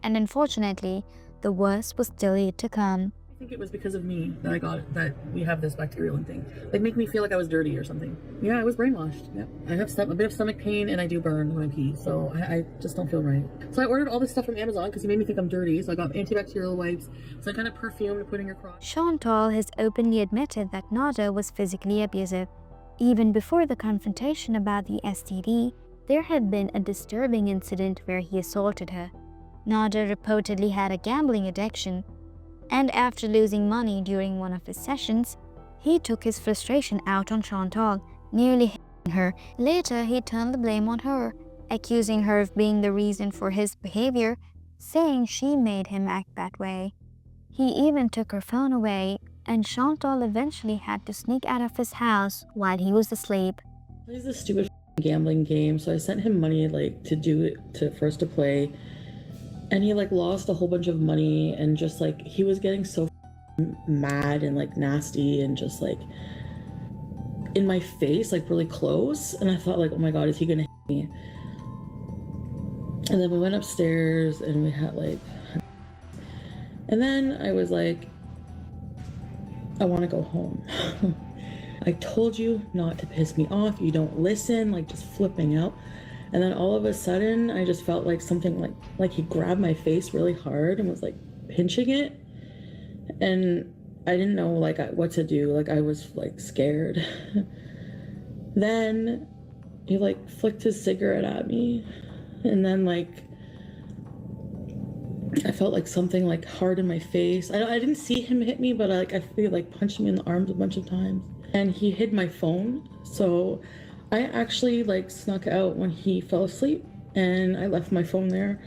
And unfortunately, the worst was still yet to come. I think it was because of me that I got it, that we have this bacterial thing. Like, make me feel like I was dirty or something. Yeah, I was brainwashed. Yep. I have a bit of stomach pain and I do burn when I pee, so I just don't feel right. So I ordered all this stuff from Amazon because he made me think I'm dirty, so I got antibacterial wipes, some kind of perfume to put in your crotch. Chantal has openly admitted that Nader was physically abusive. Even before the confrontation about the STD, there had been a disturbing incident where he assaulted her. Nader reportedly had a gambling addiction, and after losing money during one of his sessions, he took his frustration out on Chantal, nearly hitting her. Later, he turned the blame on her, accusing her of being the reason for his behavior, saying she made him act that way. He even took her phone away, and Chantal eventually had to sneak out of his house while he was asleep. He plays this stupid gambling game, so I sent him money for us to play. And he like lost a whole bunch of money, and just like he was getting so mad and like nasty and just like in my face, like really close. And I thought like, oh my god, is he gonna hit me? And then we went upstairs and we had like, and then I was like, I want to go home. I told you not to piss me off. You don't listen, like just flipping out. And then all of a sudden, I just felt like something like he grabbed my face really hard and was like pinching it. And I didn't know like what to do. Like I was like scared. Then he like flicked his cigarette at me. And then like I felt like something like hard in my face. I didn't see him hit me, but I feel like punched me in the arms a bunch of times. And he hid my phone. So I actually like snuck out when he fell asleep, and I left my phone there.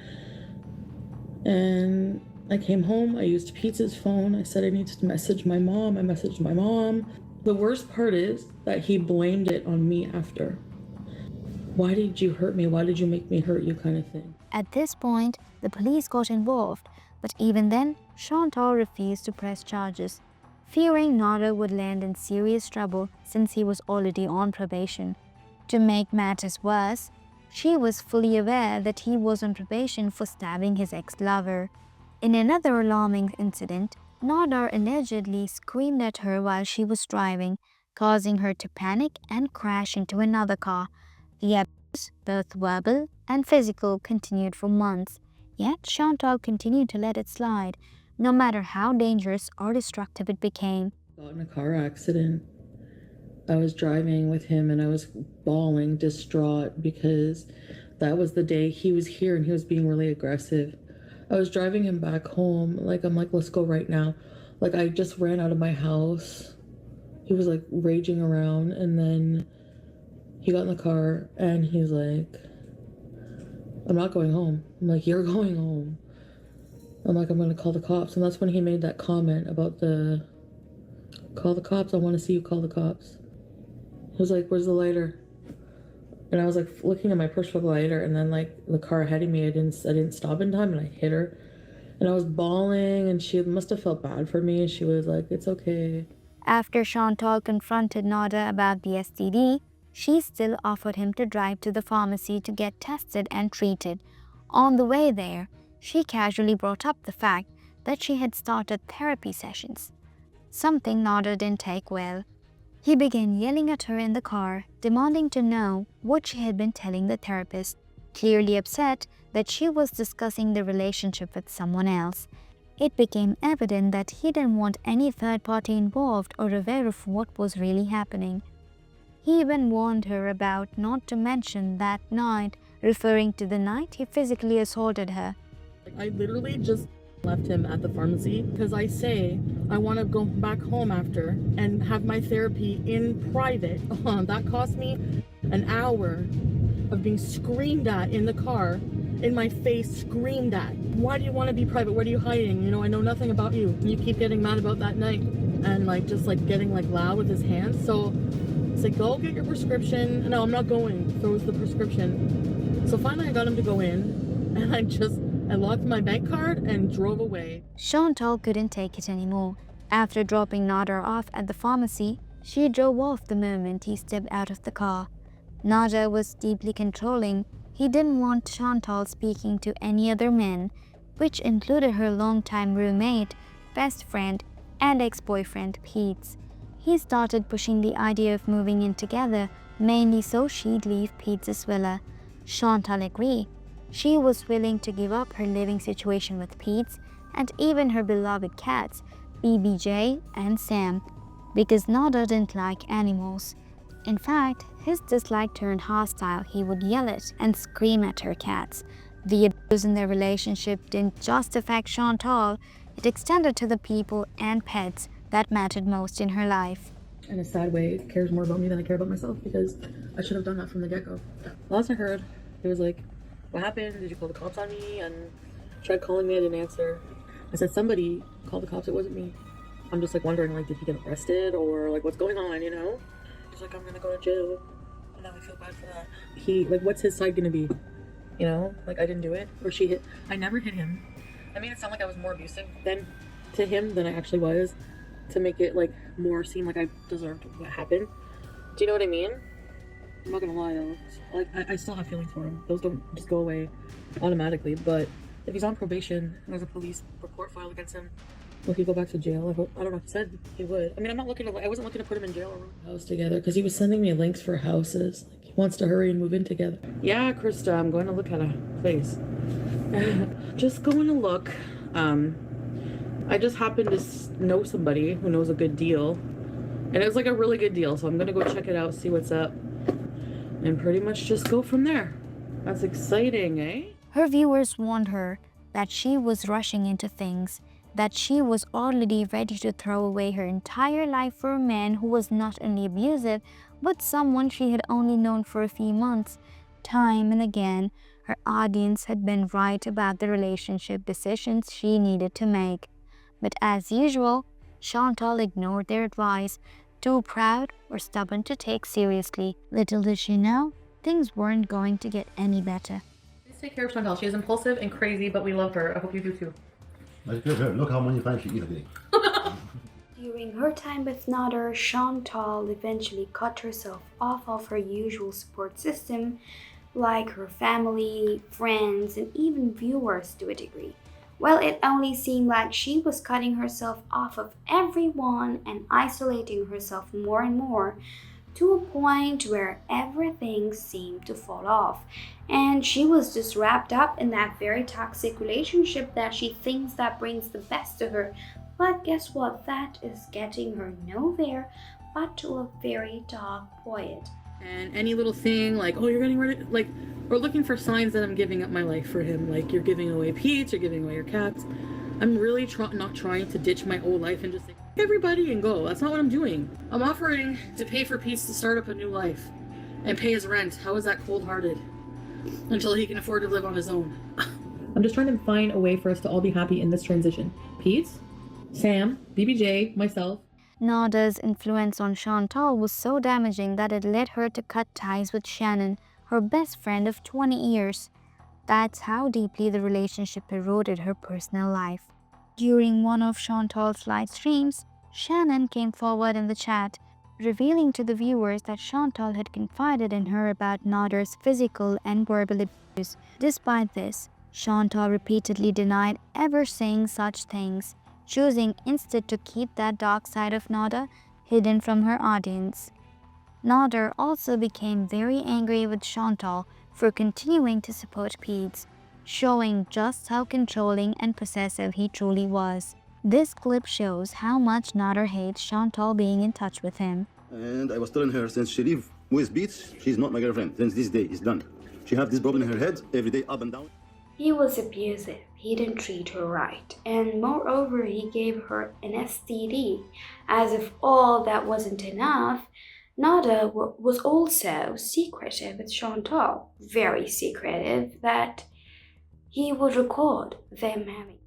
And I came home, I used Pete's phone. I said I needed to message my mom. I messaged my mom. The worst part is that he blamed it on me after. Why did you hurt me? Why did you make me hurt you, kind of thing. At this point, the police got involved, but even then, Chantal refused to press charges, fearing Nader would land in serious trouble since he was already on probation. To make matters worse, she was fully aware that he was on probation for stabbing his ex-lover. In another alarming incident, Nader allegedly screamed at her while she was driving, causing her to panic and crash into another car. The abuse, both verbal and physical, continued for months, yet Chantal continued to let it slide, no matter how dangerous or destructive it became. Got in a car accident. I was driving with him and I was bawling, distraught, because that was the day he was here and he was being really aggressive. I was driving him back home. Like, I'm like, let's go right now. Like, I just ran out of my house. He was like raging around, and then he got in the car and he's like, I'm not going home. I'm like, you're going home. I'm like, I'm gonna call the cops. And that's when he made that comment about call the cops. I want to see you call the cops. He was like, where's the lighter? And I was like looking at my purse for the lighter, and then like the car ahead of me, I didn't stop in time, and I hit her. And I was bawling, and she must have felt bad for me. She was like, it's okay. After Chantal confronted Nader about the STD, she still offered him to drive to the pharmacy to get tested and treated. On the way there, she casually brought up the fact that she had started therapy sessions, something Nader didn't take well. He began yelling at her in the car, demanding to know what she had been telling the therapist, clearly upset that she was discussing the relationship with someone else. It became evident that he didn't want any third party involved or aware of what was really happening. He even warned her about not to mention that night, referring to the night he physically assaulted her. I literally just left him at the pharmacy because I say I want to go back home after and have my therapy in private. That cost me an hour of being screamed at in the car, in my face, screamed at. Why do you want to be private? What are you hiding? You know, I know nothing about you. You keep getting mad about that night, and like just like getting like loud with his hands. So it's like, go get your prescription. No, I'm not going. Throws the prescription. So finally I got him to go in, and I locked my bank card and drove away. Chantal couldn't take it anymore. After dropping Nader off at the pharmacy, she drove off the moment he stepped out of the car. Nader was deeply controlling. He didn't want Chantal speaking to any other men, which included her longtime roommate, best friend, and ex-boyfriend, Pete. He started pushing the idea of moving in together, mainly so she'd leave Pete's villa. Chantal agreed. She was willing to give up her living situation with Pete and even her beloved cats, BBJ and Sam, because Nader didn't like animals. In fact, his dislike turned hostile. He would yell at and scream at her cats. The abuse in their relationship didn't just affect Chantal, it extended to the people and pets that mattered most in her life. In a sad way, it cares more about me than I care about myself, because I should have done that from the get-go. Last I heard, it was like, what happened? Did you call the cops on me? And tried calling me, I didn't answer. I said, somebody called the cops, it wasn't me. I'm just like wondering, like, did he get arrested, or like what's going on, you know? He's like, I'm gonna go to jail, and now I feel bad for that. He, like, what's his side gonna be? You know, like, I didn't do it, or she hit. I never hit him. I made it sound like I was more abusive to him than I actually was, to make it like more seem like I deserved what happened. Do you know what I mean? I'm not gonna lie though, like I still have feelings for him. Those don't just go away automatically. But if he's on probation and there's a police report filed against him, will he go back to jail? I don't know. He said he would. I mean, I wasn't looking to put him in jail or house together, because he was sending me links for houses. Like, he wants to hurry and move in together. Yeah, Krista, I'm going to look at a place. Just going to look. I just happen to know somebody who knows a good deal, and it's like a really good deal, so I'm gonna go check it out, see what's up, and pretty much just go from there. That's exciting, eh? Her viewers warned her that she was rushing into things, that she was already ready to throw away her entire life for a man who was not only abusive, but someone she had only known for a few months. Time and again, her audience had been right about the relationship decisions she needed to make. But as usual, Chantal ignored their advice, too proud or stubborn to take seriously. Little did she know, things weren't going to get any better. Please take care of Chantal. She is impulsive and crazy, but we love her. I hope you do too. That's good. Look how many times she eats a day. During her time with Nader, Chantal eventually cut herself off of her usual support system, like her family, friends, and even viewers to a degree. Well, it only seemed like she was cutting herself off of everyone and isolating herself more and more, to a point where everything seemed to fall off, and she was just wrapped up in that very toxic relationship that she thinks that brings the best to her, But guess what? That is getting her nowhere but to a very dark point. And any little thing like, oh, you're getting ready, like, or looking for signs that I'm giving up my life for him. Like, you're giving away Pete's, you're giving away your cats. I'm really not trying to ditch my old life and just say, everybody and go. That's not what I'm doing. I'm offering to pay for Pete's to start up a new life and pay his rent. How is that cold-hearted? Until he can afford to live on his own. I'm just trying to find a way for us to all be happy in this transition. Pete's, Sam, BBJ, myself. Nader's influence on Chantal was so damaging that it led her to cut ties with Shannon, her best friend of 20 years. That's how deeply the relationship eroded her personal life. During one of Chantal's live streams, Shannon came forward in the chat, revealing to the viewers that Chantal had confided in her about Nader's physical and verbal abuse. Despite this, Chantal repeatedly denied ever saying such things, choosing instead to keep that dark side of Nader hidden from her audience. Nader also became very angry with Chantal for continuing to support Pete's, showing just how controlling and possessive he truly was. This clip shows how much Nader hates Chantal being in touch with him. And I was telling her, since she live with Beats, she's not my girlfriend. Since this day is done. She have this problem in her head every day, up and down. He was abusive, he didn't treat her right, and moreover he gave her an STD. As if all that wasn't enough, Nader was also secretive with Chantal, very secretive, that he would record them having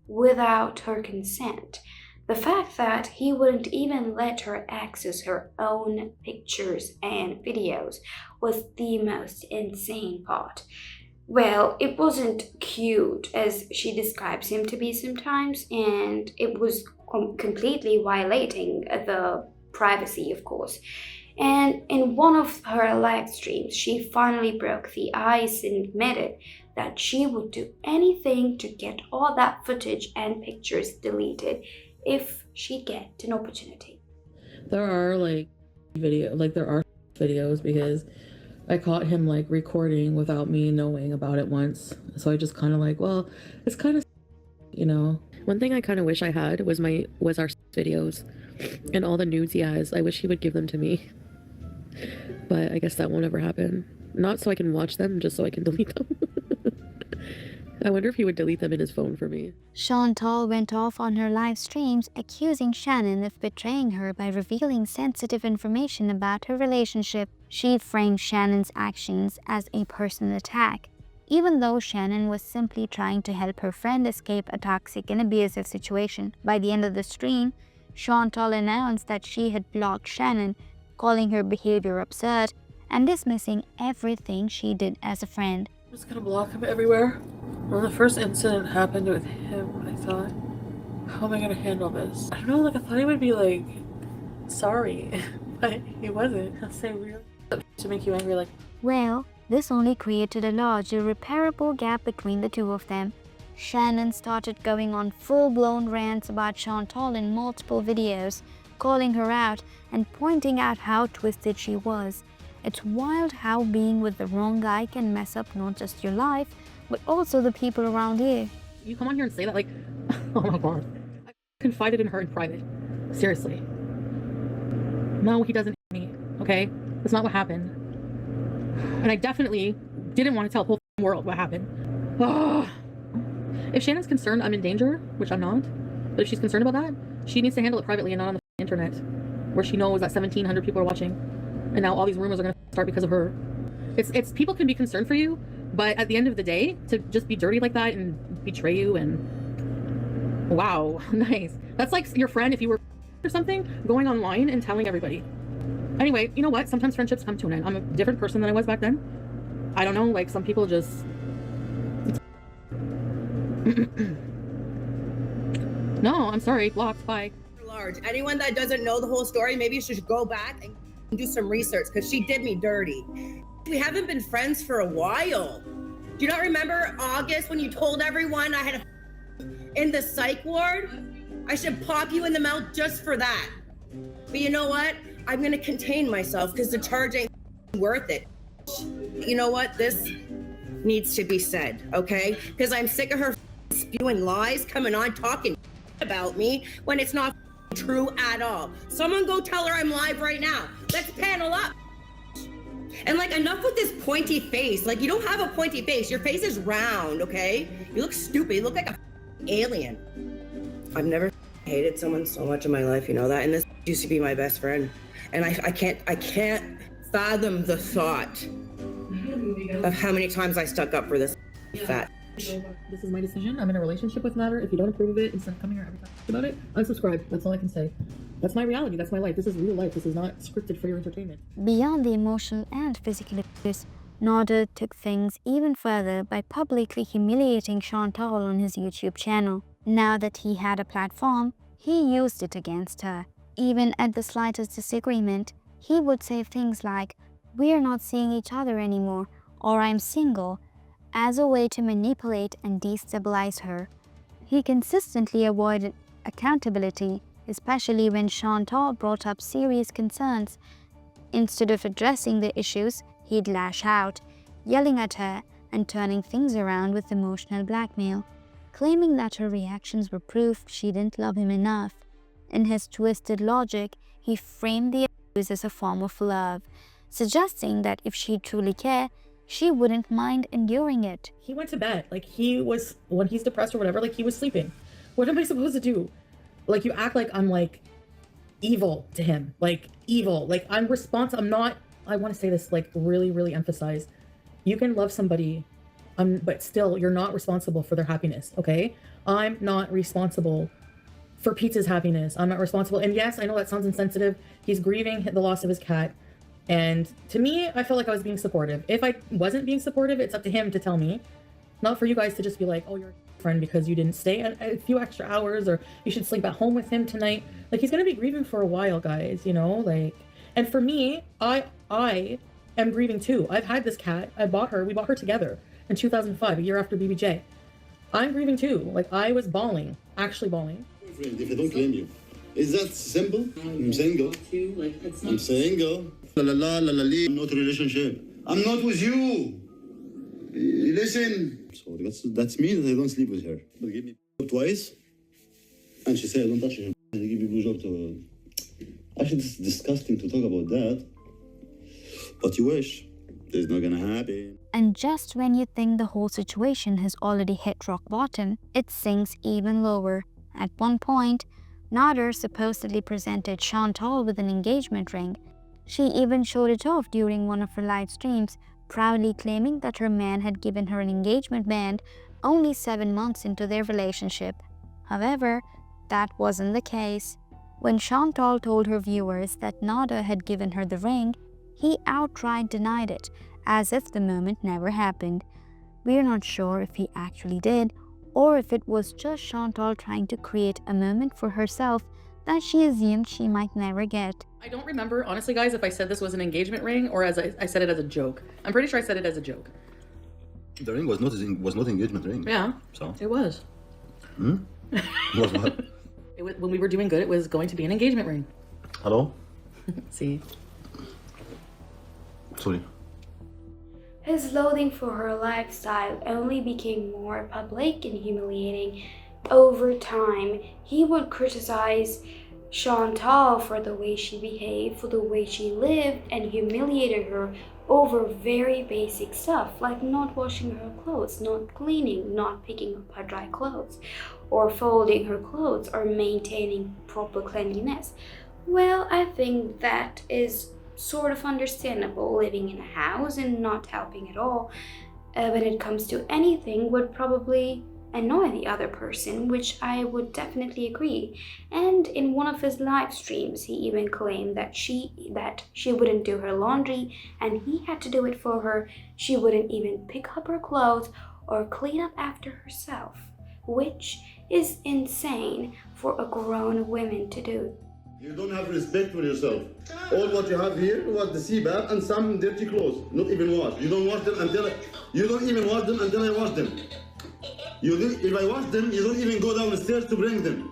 without her consent. The fact that he wouldn't even let her access her own pictures and videos was the most insane part. Well, it wasn't cute as she describes him to be sometimes, and it was completely violating the privacy, of course. And in one of her live streams, she finally broke the ice and admitted that she would do anything to get all that footage and pictures deleted if she get an opportunity. There are there are videos because I caught him like recording without me knowing about it once. So I just kind of like, well, it's kind of, you know. One thing I kind of wish I had was our videos and all the nudes he has. I wish he would give them to me, but I guess that won't ever happen. Not so I can watch them, just so I can delete them. I wonder if he would delete them in his phone for me. Chantal went off on her live streams accusing Shannon of betraying her by revealing sensitive information about her relationship. She framed Shannon's actions as a personal attack, even though Shannon was simply trying to help her friend escape a toxic and abusive situation. By the end of the stream, Chantal announced that she had blocked Shannon, calling her behavior absurd and dismissing everything she did as a friend. I'm just gonna block him everywhere. When the first incident happened with him, I thought, how am I gonna handle this? I don't know, like I thought he would be like, sorry, but he wasn't. I'll say real to make you angry, like. Well, this only created a large, irreparable gap between the two of them. Shannon started going on full-blown rants about Chantal in multiple videos, calling her out and pointing out how twisted she was. It's wild how being with the wrong guy can mess up not just your life, but also the people around you. You come on here and say that, like, oh my god. I confided in her in private. Seriously. No, he doesn't hate me, okay? That's not what happened. And I definitely didn't want to tell the whole world what happened. Ugh. If Shannon's concerned I'm in danger, which I'm not, but if she's concerned about that, she needs to handle it privately and not on the internet, where she knows that 1,700 people are watching. And now all these rumors are going to start because of her. It's people can be concerned for you, but at the end of the day, to just be dirty like that and betray you and wow, nice. That's like your friend if you were or something going online and telling everybody. Anyway, you know what? Sometimes friendships come to an end. I'm a different person than I was back then. I don't know, like some people just no, I'm sorry, blocked, bye. Large. Anyone that doesn't know the whole story, maybe you should go back and do some research because she did me dirty. We haven't been friends for a while. Do you not remember August when you told everyone I had in the psych ward? I should pop you in the mouth just for that. But you know what? I'm gonna contain myself because the charge ain't worth it. You know what? This needs to be said, okay? Because I'm sick of her spewing lies, coming on, talking. about me when it's not true at all. Someone go tell her I'm live right now. Let's panel up. And like, enough with this pointy face. Like, you don't have a pointy face. Your face is round, okay? You look stupid. You look like a alien. I've never hated someone so much in my life, you know that? And this used to be my best friend. And I can't fathom the thought of how many times I stuck up for this fat. This is my decision. I'm in a relationship with Nader. If you don't approve of it, instead of coming here every time about it, unsubscribe. That's all I can say. That's my reality. That's my life. This is real life. This is not scripted for your entertainment. Beyond the emotional and physical abuse, Nader took things even further by publicly humiliating Chantal on his YouTube channel. Now that he had a platform, he used it against her. Even at the slightest disagreement, he would say things like, "We're not seeing each other anymore," or "I'm single," as a way to manipulate and destabilize her. He consistently avoided accountability, especially when Chantal brought up serious concerns. Instead of addressing the issues, he'd lash out, yelling at her and turning things around with emotional blackmail, claiming that her reactions were proof she didn't love him enough. In his twisted logic, he framed the abuse as a form of love, suggesting that if she truly cared, she wouldn't mind enduring it. He went to bed. Like, he was, when he's depressed or whatever, like, he was sleeping. What am I supposed to do? Like, you act like I'm, like, evil to him. Like, evil. Like, I'm responsible. I'm not, I want to say this, like, really, really emphasize. You can love somebody, but still, you're not responsible for their happiness, okay? I'm not responsible for Pete's happiness. I'm not responsible. And yes, I know that sounds insensitive. He's grieving the loss of his cat. And to me, I felt like I was being supportive. If I wasn't being supportive, it's up to him to tell me. Not for you guys to just be like, "Oh, you're a friend because you didn't stay a few extra hours," or "You should sleep at home with him tonight." Like, he's going to be grieving for a while, guys, you know? Like, and for me, I am grieving too. I've had this cat. We bought her together in 2005, a year after BBJ. I'm grieving too. Like, I was bawling, actually bawling. If I don't claim you. Is that simple? I'm single. I'm single. La la la la la. I'm not in a relationship. I'm not with you. Listen. So that's me that I don't sleep with her. But give me twice, and she said I don't touch her. I give you blowjob to. Actually, it's disgusting to talk about that. But you wish. It's not gonna happen. And just when you think the whole situation has already hit rock bottom, it sinks even lower. At one point, Nader supposedly presented Chantal with an engagement ring. She even showed it off during one of her live streams, proudly claiming that her man had given her an engagement band only 7 months into their relationship. However, that wasn't the case. When Chantal told her viewers that Nader had given her the ring, he outright denied it, as if the moment never happened. We're not sure if he actually did, or if it was just Chantal trying to create a moment for herself that she assumed she might never get. I don't remember, honestly, guys, if I said this was an engagement ring or as I said it as a joke. I'm pretty sure I said it as a joke. The ring was not engagement ring. Yeah, so it was. Was what? When we were doing good, it was going to be an engagement ring. Hello? See? Sorry. His loathing for her lifestyle only became more public and humiliating. Over time, he would criticize Chantal for the way she behaved, for the way she lived, and humiliated her over very basic stuff like not washing her clothes, not cleaning, not picking up her dry clothes, or folding her clothes, or maintaining proper cleanliness. Well, I think that is sort of understandable. Living in a house and not helping at all when it comes to anything would probably annoy the other person, which I would definitely agree. And in one of his live streams, he even claimed that she wouldn't do her laundry and he had to do it for her. She wouldn't even pick up her clothes or clean up after herself, which is insane for a grown woman to do. You don't have respect for yourself. All what you have here was the CBAP and some dirty clothes, not even washed. You don't wash them until you don't even wash them until I wash them. If I wash them, you don't even go downstairs to bring them.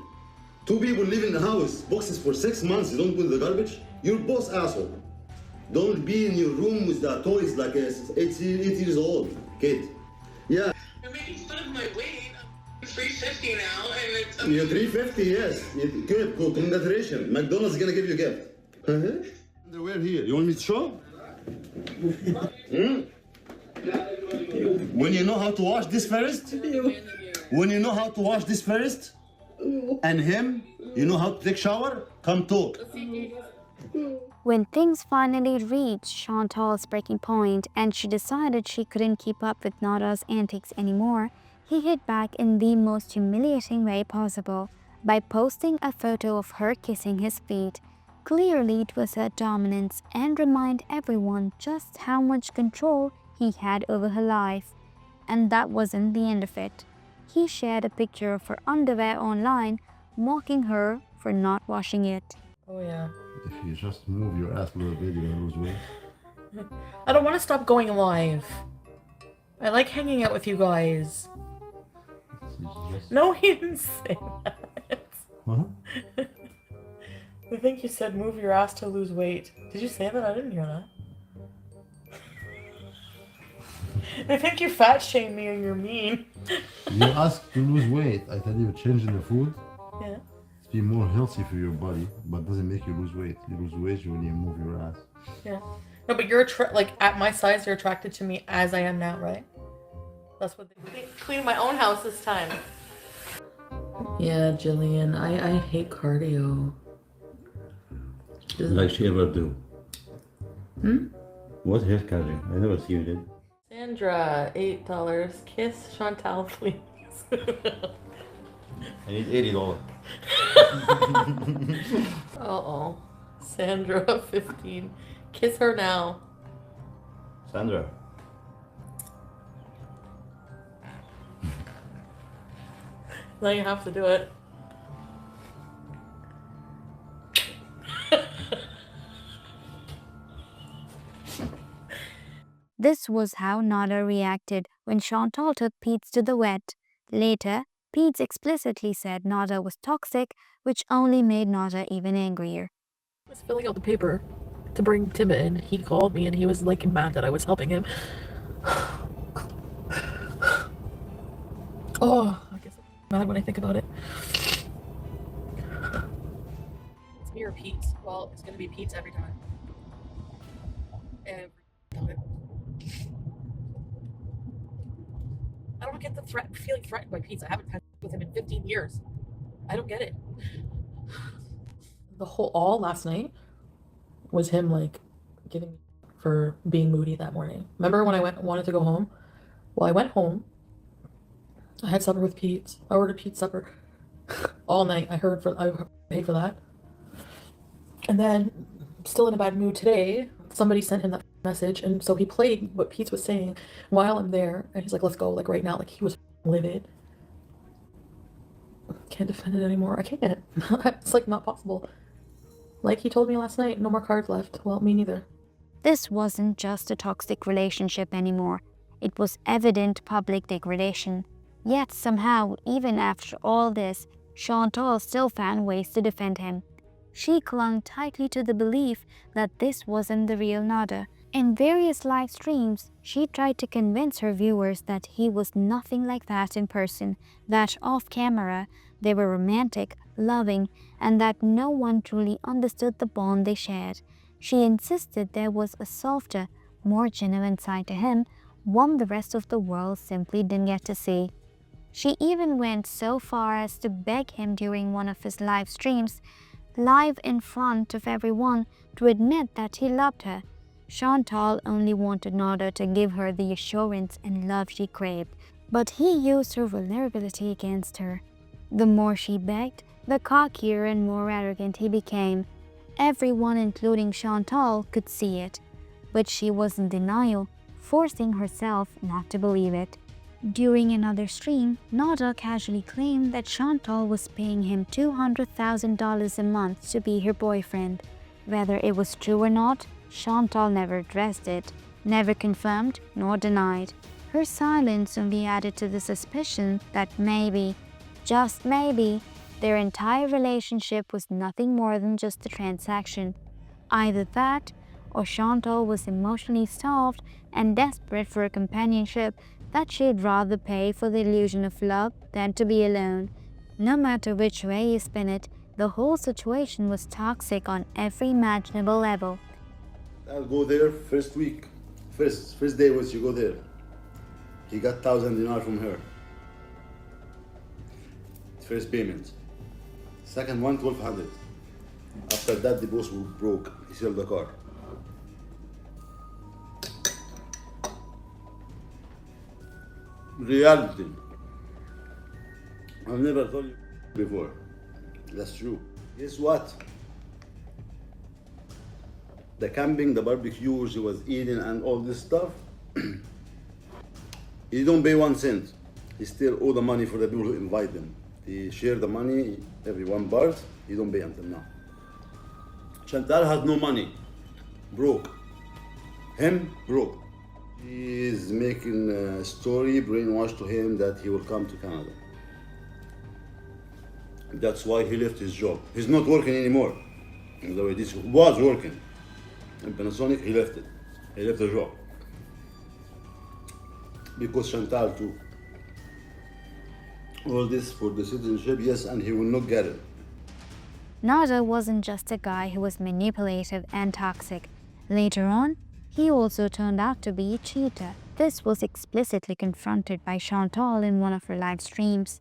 2 people live in the house, boxes for 6 months. You don't put the garbage. You're boss asshole. Don't be in your room with the toys like a 8 years old kid. Yeah. You're making fun of my weight. I'm $350 now, and it's You're 350, yes. Good, cool. Congratulations. McDonald's is gonna give you a gift. Underwear here. You want me to show? When you know how to wash this first, and him, you know how to take shower, come talk. When things finally reached Chantal's breaking point and she decided she couldn't keep up with Nader's antics anymore, he hit back in the most humiliating way possible by posting a photo of her kissing his feet, clearly to assert dominance and remind everyone just how much control he had over her life. And that wasn't the end of it. He shared a picture of her underwear online, mocking her for not washing it. Oh yeah. If you just move your ass a little bit, you're gonna lose weight. I don't want to stop going live. I like hanging out with you guys. No, he didn't say that. What? I think you said move your ass to lose weight. Did you say that? I didn't hear that. I think you fat shame me and you're mean. You asked to lose weight. I tell you, changing the food. Yeah. To be more healthy for your body, but doesn't make you lose weight. You lose weight when you move your ass. Yeah. No, but you're like at my size, you're attracted to me as I am now, right? That's what they clean my own house this time. Yeah, Jillian, I hate cardio. Like she ever do. Hmm? What hair cutting? I never see you did. Sandra, $8. Kiss Chantal, please. I need $80. Uh-oh. Sandra, 15. Kiss her now. Sandra. Now you have to do it. This was how Nader reacted when Chantal took Pete to the vet. Later, Pete explicitly said Nader was toxic, which only made Nader even angrier. I was filling out the paper to bring Tim in. He called me and he was like mad that I was helping him. Oh, I guess I'm mad when I think about it. It's me or Pete. Well, it's gonna be Pete's every time. Every time. I don't get the feeling threatened by Pete. I haven't had with him in 15 years. I don't get it. The whole last night was him like giving me for being moody that morning. Remember when I wanted to go home? Well, I went home. I had supper with Pete. I ordered Pete's supper all night. I paid for that. And then, still in a bad mood today, somebody sent him that message, and so he played what Pete was saying while I'm there, and he's like, let's go, like right now. Like, he was livid. Can't defend it anymore. I can't. It's like not possible. Like he told me last night, no more cards left. Well, me neither. This wasn't just a toxic relationship anymore. It was evident public degradation. Yet somehow, even after all this, Chantal still found ways to defend him. She clung tightly to the belief that this wasn't the real Nader. In various live streams, she tried to convince her viewers that he was nothing like that in person, that off camera, they were romantic, loving, and that no one truly understood the bond they shared. She insisted there was a softer, more genuine side to him, one the rest of the world simply didn't get to see. She even went so far as to beg him during one of his live streams, live in front of everyone, to admit that he loved her. Chantal only wanted Nader to give her the assurance and love she craved, but he used her vulnerability against her. The more she begged, the cockier and more arrogant he became. Everyone, including Chantal, could see it, but she was in denial, forcing herself not to believe it. During another stream, Nader casually claimed that Chantal was paying him $200,000 a month to be her boyfriend. Whether it was true or not, Chantal never addressed it, never confirmed nor denied. Her silence only added to the suspicion that maybe, just maybe, their entire relationship was nothing more than just a transaction. Either that, or Chantal was emotionally starved and desperate for a companionship that she'd rather pay for the illusion of love than to be alone. No matter which way you spin it, the whole situation was toxic on every imaginable level. I'll go there first week. First day once you go there. He got 1,000 dinar from her. First payment. Second one, 1,200. After that, the boss broke. He sold the car. Reality. I've never told you before. That's true. Guess what? The camping, the barbecues, he was eating and all this stuff. He don't pay 1 cent. He still owe the money for the people who invite them. He share the money, every one part. He don't pay until now. Chantal has no money. Broke. Him, broke. He is making a story, brainwashed to him that he will come to Canada. That's why he left his job. He's not working anymore. The way this was working. In Panasonic, he left it. He left the job. Because Chantal too. All this for the citizenship, yes, and he will not get it. Nader wasn't just a guy who was manipulative and toxic. Later on, he also turned out to be a cheater. This was explicitly confronted by Chantal in one of her live streams.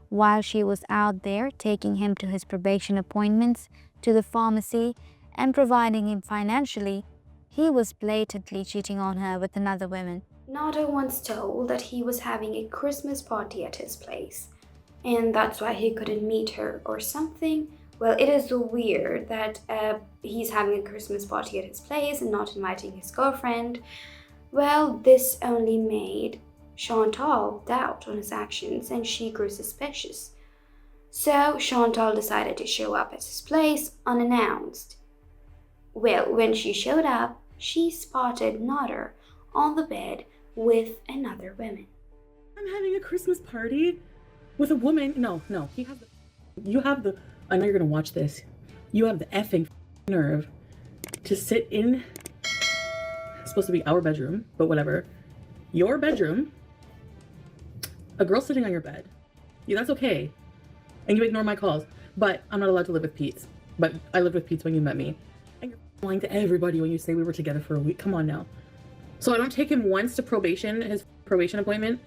While she was out there taking him to his probation appointments, to the pharmacy, and providing him financially, he was blatantly cheating on her with another woman. Nader once told that he was having a Christmas party at his place, and that's why he couldn't meet her or something. Well, it is so weird that he's having a Christmas party at his place and not inviting his girlfriend. Well, this only made Chantal doubt on his actions, and she grew suspicious. So Chantal decided to show up at his place unannounced. Well, when she showed up, she spotted Nader on the bed with another woman. I'm having a Christmas party with a woman. No, you have the, I know you're gonna watch this. You have the effing nerve to sit in, it's supposed to be our bedroom, but whatever. Your bedroom, a girl sitting on your bed. Yeah, that's okay. And you ignore my calls, but I'm not allowed to live with Pete. But I lived with Pete when you met me. And you're lying to everybody when you say we were together for a week. Come on now. So I don't take him once to probation, his probation appointment,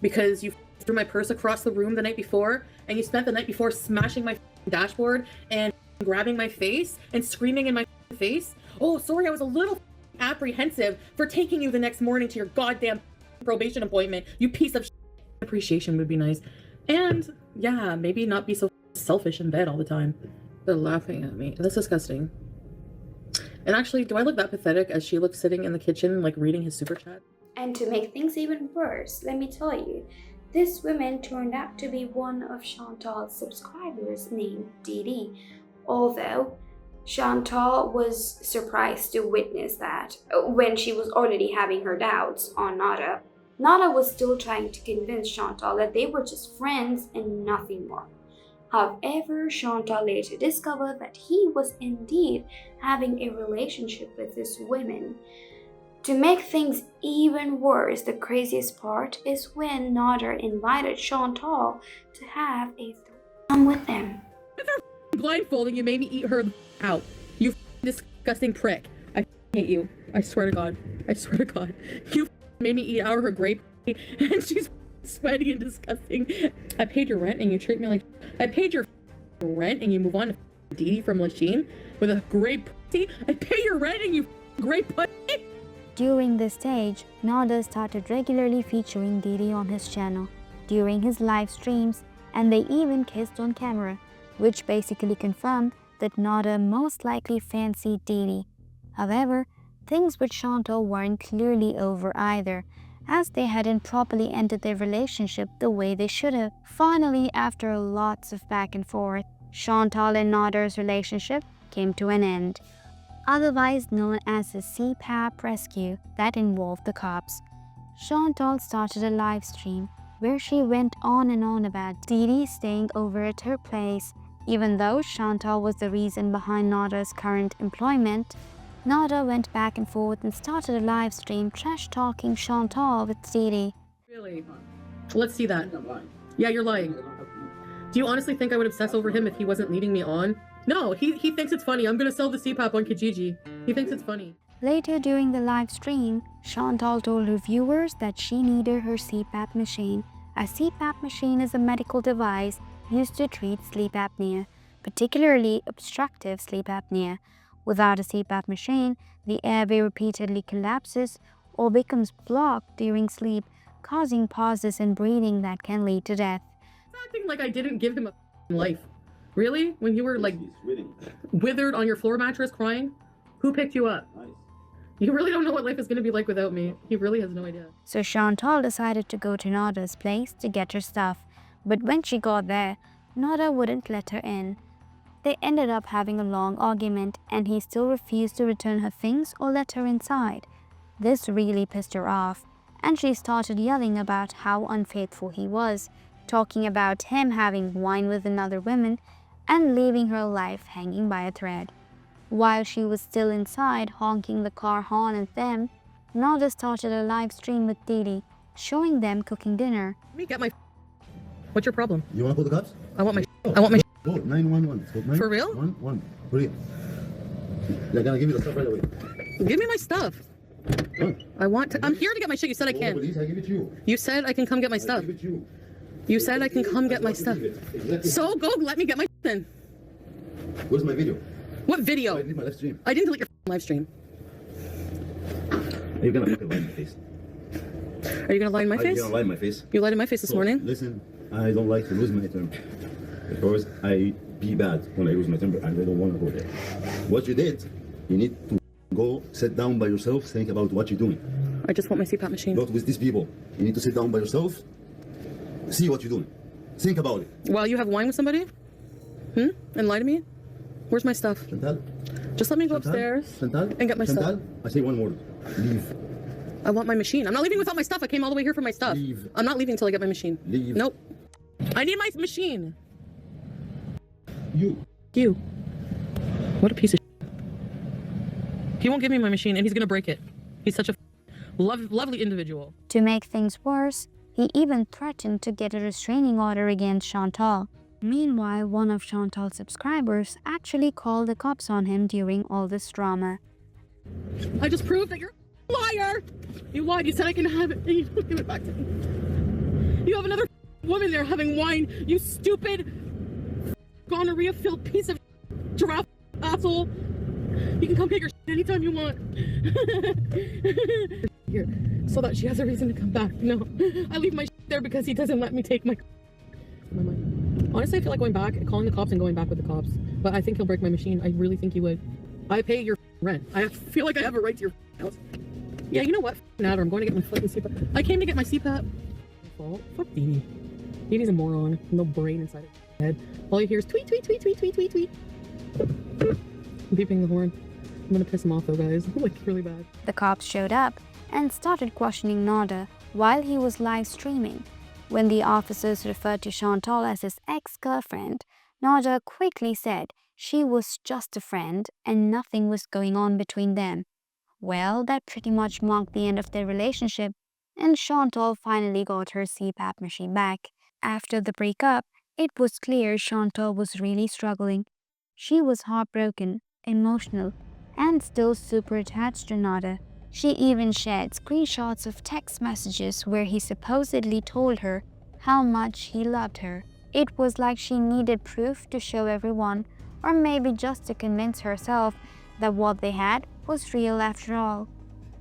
because you threw my purse across the room the night before, and you spent the night before smashing my dashboard and grabbing my face and screaming in my face. Oh, sorry, I was a little apprehensive for taking you the next morning to your goddamn probation appointment, you piece of shit. Appreciation would be nice. And yeah, maybe not be so selfish in bed all the time. They're laughing at me. That's disgusting. And actually, do I look that pathetic as she looks sitting in the kitchen, like reading his super chat? And to make things even worse, let me tell you, this woman turned out to be one of Chantal's subscribers named Didi. Although Chantal was surprised to witness that when she was already having her doubts on Nader. Nader was still trying to convince Chantal that they were just friends and nothing more. However, Chantal later discovered that he was indeed having a relationship with this woman. To make things even worse, the craziest part is when Nader invited Chantal to have a threesome with them. They're blindfolding you, made me eat her out. You disgusting prick. I hate you. I swear to God. I swear to God. You made me eat out of her grape, and she's sweaty and disgusting. I paid your rent and you treat me like I paid your rent and you move on to Didi from Lachine with a grape pussy. I pay your rent and you grape pussy. During this stage, Nader started regularly featuring Didi on his channel during his live streams, and they even kissed on camera, which basically confirmed that Nader most likely fancied Didi. However, things with Chantal weren't clearly over either, as they hadn't properly ended their relationship the way they should have. Finally, after lots of back and forth, Chantal and Nader's relationship came to an end, otherwise known as the CPAP rescue that involved the cops. Chantal started a live stream where she went on and on about Didi staying over at her place. Even though Chantal was the reason behind Nader's current employment, Nader went back and forth and started a live stream trash-talking Chantal with Didi. Really? Let's see that. Yeah, you're lying. Do you honestly think I would obsess over him if he wasn't leading me on? No, he thinks it's funny. I'm gonna sell the CPAP on Kijiji. He thinks it's funny. Later during the live stream, Chantal told her viewers that she needed her CPAP machine. A CPAP machine is a medical device used to treat sleep apnea, particularly obstructive sleep apnea. Without a CPAP machine, the airway repeatedly collapses or becomes blocked during sleep, causing pauses in breathing that can lead to death. It's acting like I didn't give him a life. Really? When you were like withered on your floor mattress crying? Who picked you up? Nice. You really don't know what life is going to be like without me. He really has no idea. So Chantal decided to go to Nader's place to get her stuff. But when she got there, Nader wouldn't let her in. They ended up having a long argument and he still refused to return her things or let her inside. This really pissed her off, and she started yelling about how unfaithful he was, talking about him having wine with another woman and leaving her life hanging by a thread. While she was still inside honking the car horn at them, Nader started a live stream with Didi, showing them cooking dinner. Let me get my... What's your problem? You want to call the cops? I want my... I want my... Oh, 911. It's called 911. For real? 111. Hurry. They're gonna give you the stuff right away. Give me my stuff. Huh? I want to... I'm here to get my shit. You said I Oh, can. police, I give it to you. You said I can come get my stuff. I give it to you. You said I can come get my stuff. Exactly. So go let me get my then. Where's my video? What video? I did my live stream. I didn't delete your live stream. Are you gonna fucking lie in my face? Are you gonna lie in my Are face? you gonna lie in my face? You lied in my face this morning? Listen, I don't like to lose my temper. Because I be bad when I lose my temper and I don't want to go there. What you did, you need to go sit down by yourself, think about what you're doing. I just want my CPAP machine. Not with these people. You need to sit down by yourself, see what you're doing. Think about it. While you have wine with somebody? And lie to me? Where's my stuff? Chantal? Just let me go Chantal? upstairs Chantal? and get my Chantal? stuff. I say one word. Leave. I want my machine. I'm not leaving without my stuff. I came all the way here for my stuff. Leave. I'm not leaving until I get my machine. Leave. Nope. I need my machine. You. You. What a piece of shit. He won't give me my machine and he's gonna break it. He's such a lovely individual. To make things worse, he even threatened to get a restraining order against Chantal. Meanwhile, one of Chantal's subscribers actually called the cops on him during all this drama. I just proved that you're a liar. You lied. You said I can have it and you don't give it back to me. You have another woman there having wine. You stupid gonorrhea-filled piece of giraffe asshole. You can come get your anytime you want. Here, so that she has a reason to come back. No, I leave my there because he doesn't let me take my money. Honestly, I feel like going back, calling the cops and going back with the cops. But I think he'll break my machine. I really think he would. I pay your rent. I feel like I have a right to your house. Yeah, you know what? Nader, I'm going to get my fucking CPAP. I came to get my CPAP. Fuck Bibi. Bibi's a moron. No brain inside his head. All you hear is tweet, tweet, tweet, tweet, tweet, tweet, tweet. I'm beeping the horn. I'm gonna piss him off though, guys. Like, really bad. The cops showed up and started questioning Nader while he was live streaming. When the officers referred to Chantal as his ex-girlfriend, Nader quickly said she was just a friend and nothing was going on between them. Well, that pretty much marked the end of their relationship, and Chantal finally got her CPAP machine back. After the breakup, it was clear Chantal was really struggling. She was heartbroken, emotional, and still super attached to Nader. She even shared screenshots of text messages where he supposedly told her how much he loved her. It was like she needed proof to show everyone, or maybe just to convince herself that what they had was real after all.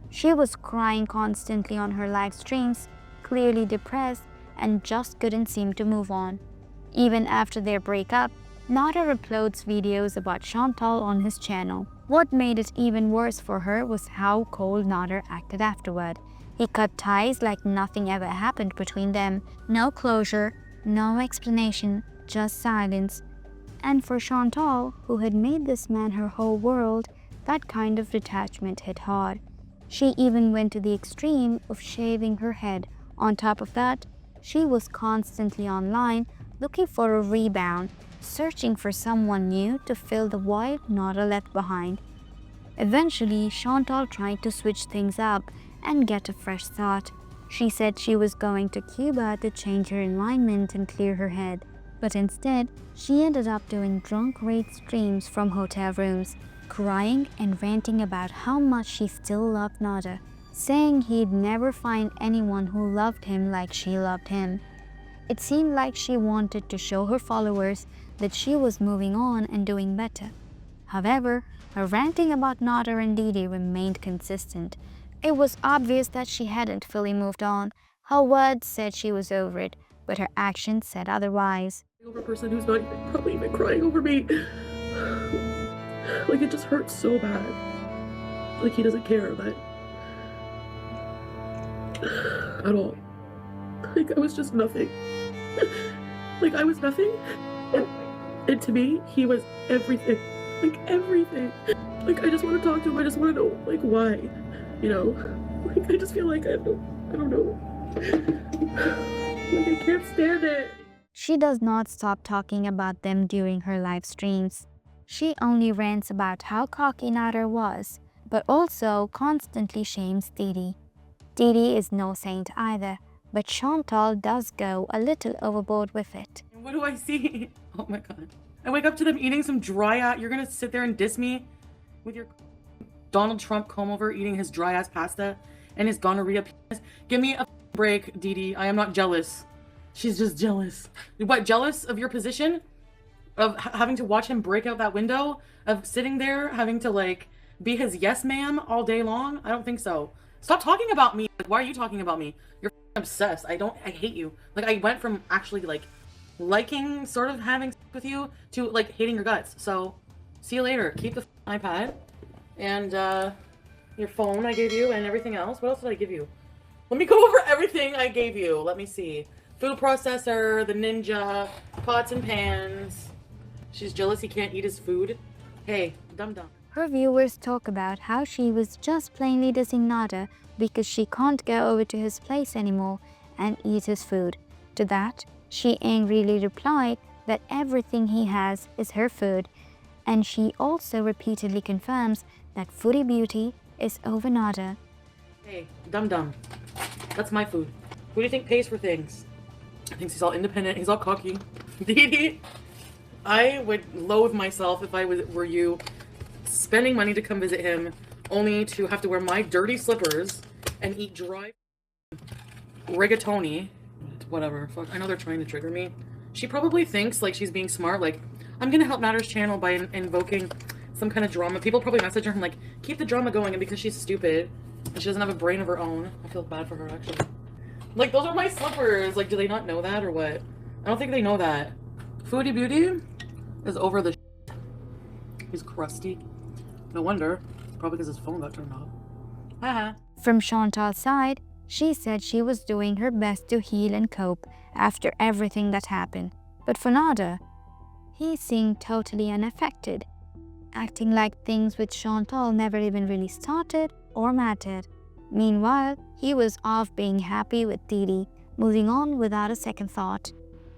She was crying constantly on her live streams, clearly depressed, and just couldn't seem to move on. Even after their breakup, Nader uploads videos about Chantal on his channel. What made it even worse for her was how cold Nader acted afterward. He cut ties like nothing ever happened between them. No closure, no explanation, just silence. And for Chantal, who had made this man her whole world, that kind of detachment hit hard. She even went to the extreme of shaving her head. On top of that, she was constantly online looking for a rebound, searching for someone new to fill the void Nader left behind. Eventually, Chantal tried to switch things up and get a fresh start. She said she was going to Cuba to change her environment and clear her head, but instead, she ended up doing drunk raid streams from hotel rooms, crying and ranting about how much she still loved Nader, saying he'd never find anyone who loved him like she loved him. It seemed like she wanted to show her followers that she was moving on and doing better. However, her ranting about Nader and Didi remained consistent. It was obvious that she hadn't fully moved on. Her words said she was over it, but her actions said otherwise. Over a person who's not probably even crying over me. Like, it just hurts so bad. Like, he doesn't care that at all. Like, I was just nothing. Like, I was nothing, and to me, he was everything. Like, everything. Like, I just want to talk to him. I just want to know, like, why, you know? Like, I just feel like I don't know. Like, I can't stand it. She does not stop talking about them during her live streams. She only rants about how cocky Nader was, but also constantly shames Didi. Didi is no saint either, but Chantal does go a little overboard with it. What do I see? Oh my god. I wake up to them eating some dry ass. You're gonna sit there and diss me with your Donald Trump comb over eating his dry ass pasta and his gonorrhea penis? Give me a break, Didi. I am not jealous. She's just jealous. What, jealous of your position? Of having to watch him break out that window? Of sitting there having to, like, be his yes ma'am all day long? I don't think so. Stop talking about me. Like, why are you talking about me? You're obsessed. I hate you. Like, I went from actually, like, liking sort of having sex with you to, like, hating your guts. So, see you later. Keep the iPad and your phone I gave you and everything else. What else did I give you? Let me go over everything I gave you. Let me see. Food processor, the Ninja, pots and pans. She's jealous he can't eat his food. Hey, dum-dum. Her viewers talk about how she was just plainly dissing Nader because she can't go over to his place anymore and eat his food. To that, she angrily replied that everything he has is her food, and she also repeatedly confirms that Foodie Beauty is over Nader. Hey, dum-dum. That's my food. Who do you think pays for things? I think he's all independent, he's all cocky. Didi, I would loathe myself if I were you, spending money to come visit him, only to have to wear my dirty slippers and eat dry rigatoni. Whatever, fuck, I know they're trying to trigger me. She probably thinks, like, she's being smart, like, I'm gonna help Nader's channel by invoking some kind of drama. People probably message her and, like, keep the drama going, and because she's stupid, and she doesn't have a brain of her own, I feel bad for her, actually. Like, those are my slippers. Like, do they not know that or what? I don't think they know that. Foodie Beauty is over the shit. He's crusty. No wonder. Probably because his phone got turned off. Haha. From Chantal's side, she said she was doing her best to heal and cope after everything that happened. But for Nader, he seemed totally unaffected, acting like things with Chantal never even really started or mattered. Meanwhile, he was off being happy with Didi, moving on without a second thought.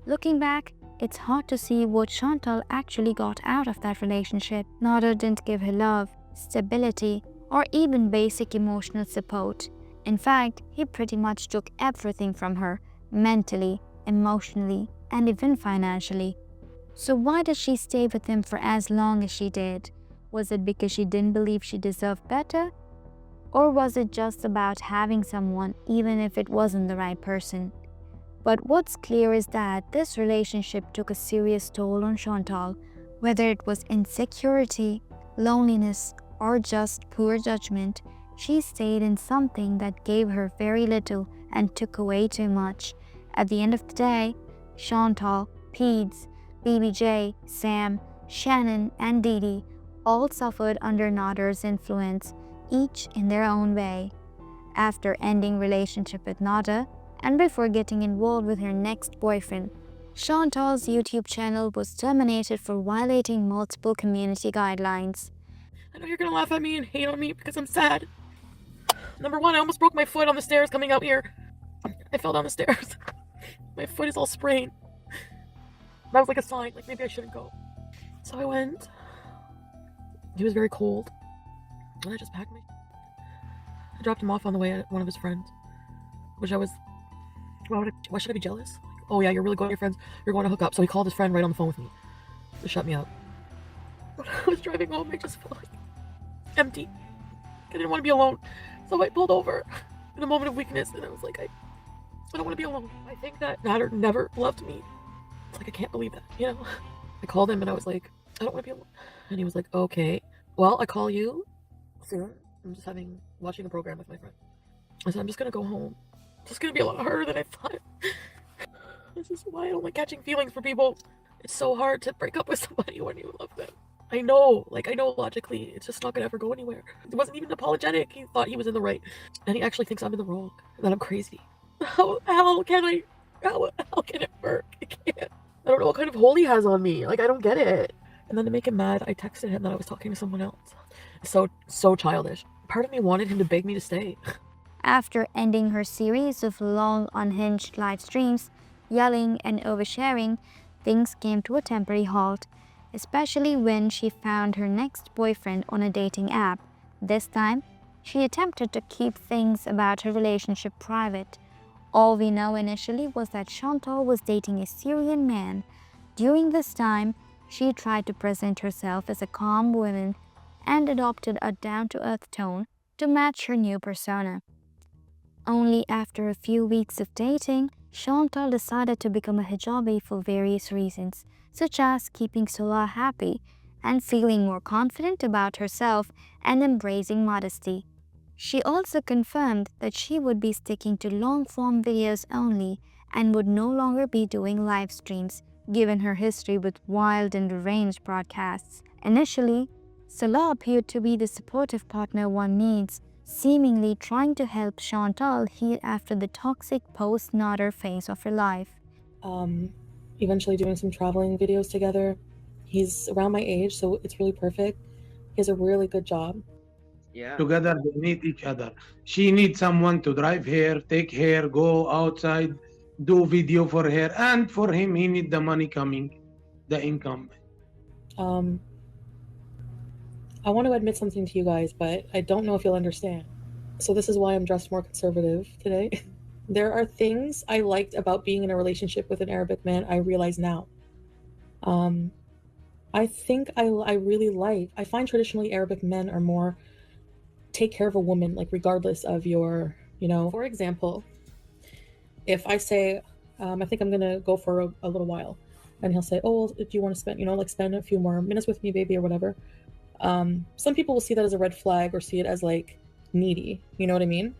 Looking back, it's hard to see what Chantal actually got out of that relationship. Nader didn't give her love, stability, or even basic emotional support. In fact, he pretty much took everything from her, mentally, emotionally, and even financially. So why did she stay with him for as long as she did? Was it because she didn't believe she deserved better? Or was it just about having someone even if it wasn't the right person? But what's clear is that this relationship took a serious toll on Chantal, whether it was insecurity, loneliness, or just poor judgment. She stayed in something that gave her very little and took away too much. At the end of the day, Chantal, Peds, BBJ, Sam, Shannon, and Didi all suffered under Nader's influence, each in their own way. After ending relationship with Nader and before getting involved with her next boyfriend, Chantal's YouTube channel was terminated for violating multiple community guidelines. I know you're gonna laugh at me and hate on me because I'm sad. Number one, I almost broke my foot on the stairs coming out here. I fell down the stairs. My foot is all sprained. That was like a sign, like maybe I shouldn't go. So I went. He was very cold. And I just packed I dropped him off on the way at one of his friends. which I was, why should I be jealous? Like, oh yeah, you're really going with your friends, you're going to hook up. So he called his friend right on the phone with me to shut me up. When I was driving home, I just felt like empty. I didn't want to be alone. So I pulled over in a moment of weakness and I was like, I don't want to be alone. I think that Nader never loved me. It's like, I can't believe that, you know? I called him and I was like, I don't want to be alone. And he was like, okay, well, I call you soon. I'm just watching a program with my friend. I said, I'm just going to go home. It's just going to be a lot harder than I thought. This is why I don't like catching feelings for people. It's so hard to break up with somebody when you love them. I know logically, it's just not going to ever go anywhere. It wasn't even apologetic. He thought he was in the right. And he actually thinks I'm in the wrong. And that I'm crazy. How can it work? I can't. I don't know what kind of hold he has on me. Like, I don't get it. And then to make him mad, I texted him that I was talking to someone else. So childish. Part of me wanted him to beg me to stay. After ending her series of long, unhinged live streams, yelling and oversharing, things came to a temporary halt, especially when she found her next boyfriend on a dating app. This time, she attempted to keep things about her relationship private. All we know initially was that Chantal was dating a Syrian man. During this time, she tried to present herself as a calm woman and adopted a down-to-earth tone to match her new persona. Only after a few weeks of dating, Chantal decided to become a hijabi for various reasons, such as keeping Salah happy and feeling more confident about herself and embracing modesty. She also confirmed that she would be sticking to long-form videos only and would no longer be doing live streams, given her history with wild and deranged broadcasts. Initially, Salah appeared to be the supportive partner one needs, seemingly trying to help Chantal heal after the toxic post-Nader phase of her life. Eventually doing some traveling videos together. He's around my age, so it's really perfect. He has a really good job. Yeah. Together they need each other. She needs someone to drive her, take her, go outside, do video for her, and for him, he need the money coming, the income. I want to admit something to you guys, but I don't know if you'll understand. So this is why I'm dressed more conservative today. There are things I liked about being in a relationship with an Arabic man I realize now. I think I find traditionally Arabic men are more take care of a woman, like regardless of your, for example, if I say, I think I'm gonna go for a little while, and he'll say, oh, do you want to spend, spend a few more minutes with me, baby, or whatever. Some people will see that as a red flag or see it as like needy, you know what I mean?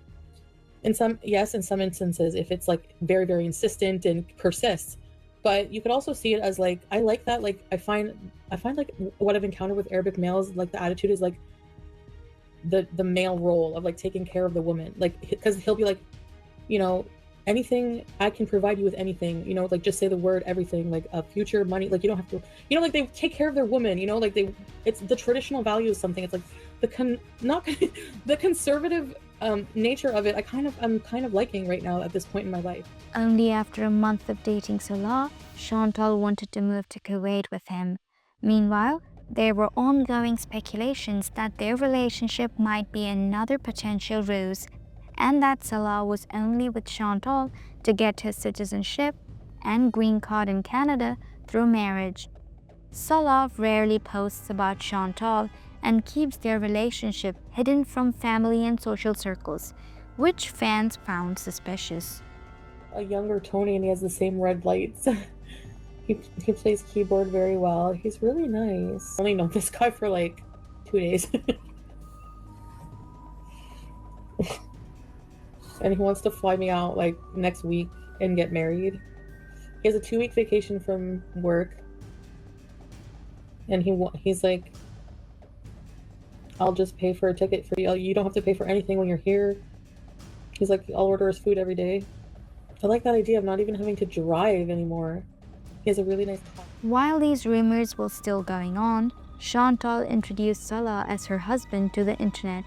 In some instances, if it's like very, very insistent and persists, but you could also see it as like, I like that. Like, I find like what I've encountered with Arabic males, like the attitude is like the male role of like taking care of the woman, like, because he'll be like, anything, I can provide you with anything, like just say the word everything, like future money, like you don't have to, like they take care of their woman, like it's the traditional value of something. It's like the conservative nature of it. I'm kind of liking right now at this point in my life. Only after a month of dating Salah, Chantal wanted to move to Kuwait with him. Meanwhile, there were ongoing speculations that their relationship might be another potential ruse, and that Salah was only with Chantal to get his citizenship and green card in Canada through marriage. Salah rarely posts about Chantal and keeps their relationship hidden from family and social circles, which fans found suspicious. A younger Tony, and he has the same red lights. He plays keyboard very well. He's really nice. I only known this guy for like 2 days. And he wants to fly me out like next week and get married. He has a 2-week vacation from work, and he's like, I'll just pay for a ticket for you. You don't have to pay for anything when you're here. He's like, I'll order his food every day. I like that idea of not even having to drive anymore. He has a really nice car. While these rumors were still going on, Chantal introduced Salah as her husband to the internet.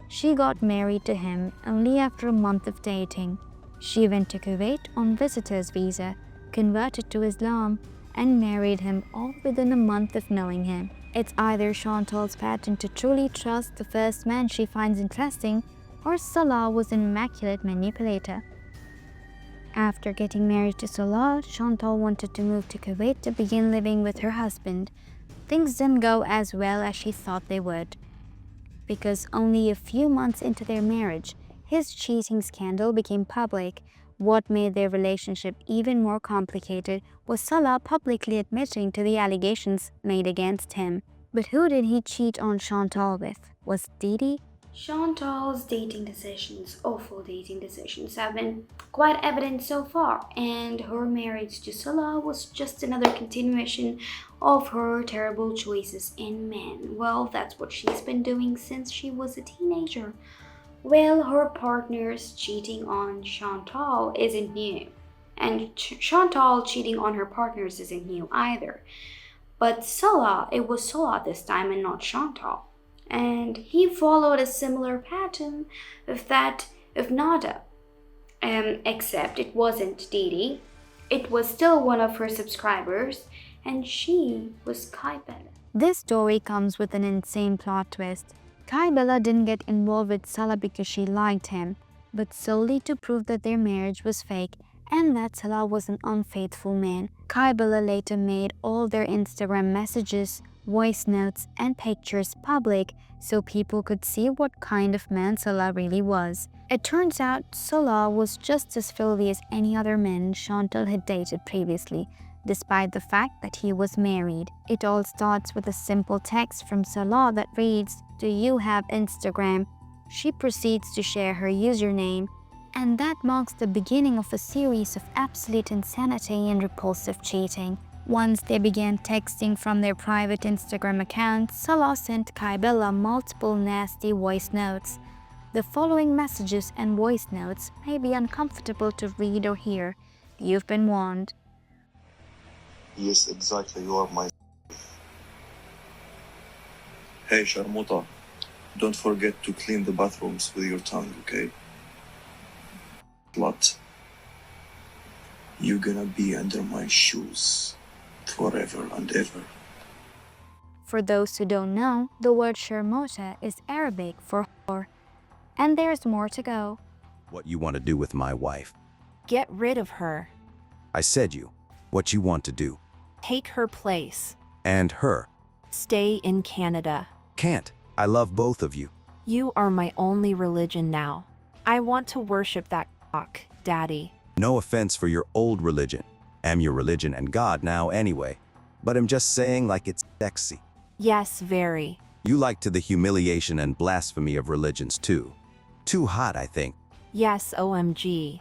She got married to him only after a month of dating. She went to Kuwait on visitor's visa, converted to Islam, and married him all within a month of knowing him. It's either Chantal's pattern to truly trust the first man she finds interesting, or Salah was an immaculate manipulator. After getting married to Salah, Chantal wanted to move to Kuwait to begin living with her husband. Things didn't go as well as she thought they would, because only a few months into their marriage, his cheating scandal became public. What made their relationship even more complicated was Salah publicly admitting to the allegations made against him. But who did he cheat on Chantal with? Was it Didi? Chantal's dating decisions, awful dating decisions, have been quite evident so far, and her marriage to Salah was just another continuation of her terrible choices in men. Well, that's what she's been doing since she was a teenager. Well, her partner's cheating on Chantal isn't new, and Chantal cheating on her partners isn't new either. But Salah, it was Salah this time and not Chantal. And he followed a similar pattern of Nader. Except it wasn't Didi. It was still one of her subscribers, and she was Kaibella. This story comes with an insane plot twist. Kaibella didn't get involved with Salah because she liked him, but solely to prove that their marriage was fake and that Salah was an unfaithful man. Kaibella later made all their Instagram messages, voice notes, and pictures public so people could see what kind of man Salah really was. It turns out Salah was just as filthy as any other man Chantal had dated previously, despite the fact that he was married. It all starts with a simple text from Salah that reads, "Do you have Instagram?" She proceeds to share her username, and that marks the beginning of a series of absolute insanity and repulsive cheating. Once they began texting from their private Instagram account, Salah sent Kaibella multiple nasty voice notes. The following messages and voice notes may be uncomfortable to read or hear. You've been warned. Yes, exactly. You are my. Hey, Sharmuta. Don't forget to clean the bathrooms with your tongue, okay? Slut. You're gonna be under my shoes forever and ever. For those who don't know, the word sharmota is Arabic for whore. And there's more to go. What you want to do with my wife? Get rid of her. I said you. What you want to do? Take her place. And her? Stay in Canada. Can't. I love both of you. You are my only religion now. I want to worship that cock, Daddy. No offense for your old religion. Am your religion and God now anyway. But I'm just saying like it's sexy. Yes, very. You like to the humiliation and blasphemy of religions too. Too hot, I think. Yes, OMG.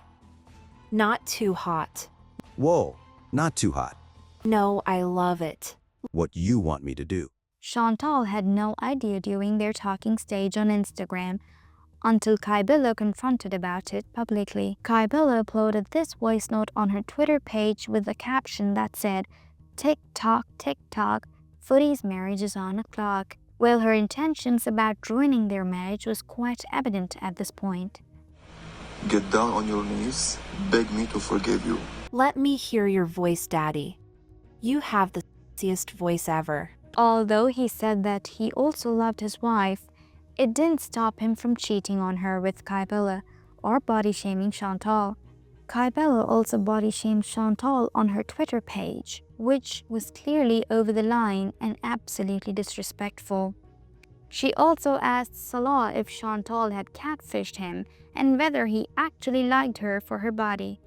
Not too hot. Whoa, not too hot. No, I love it. What you want me to do. Chantal had no idea during their talking stage on Instagram until Kaibella confronted about it publicly. Kaibella uploaded this voice note on her Twitter page with a caption that said, "Tick tock, Foodie's marriage is on a clock." Well, her intentions about ruining their marriage was quite evident at this point. Get down on your knees. Beg me to forgive you. Let me hear your voice, Daddy. You have the sexiest voice ever. Although he said that he also loved his wife, it didn't stop him from cheating on her with Kaibella or body-shaming Chantal. Kaibella also body-shamed Chantal on her Twitter page, which was clearly over the line and absolutely disrespectful. She also asked Salah if Chantal had catfished him and whether he actually liked her for her body.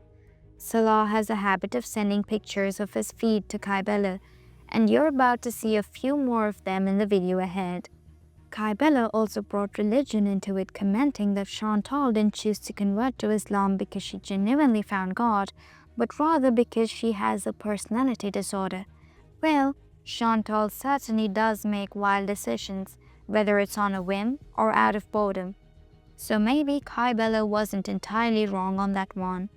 Salah has a habit of sending pictures of his feet to Kaibella, and you're about to see a few more of them in the video ahead. Kaibella also brought religion into it, commenting that Chantal didn't choose to convert to Islam because she genuinely found God, but rather because she has a personality disorder. Well, Chantal certainly does make wild decisions, whether it's on a whim or out of boredom. So maybe Kaibella wasn't entirely wrong on that one.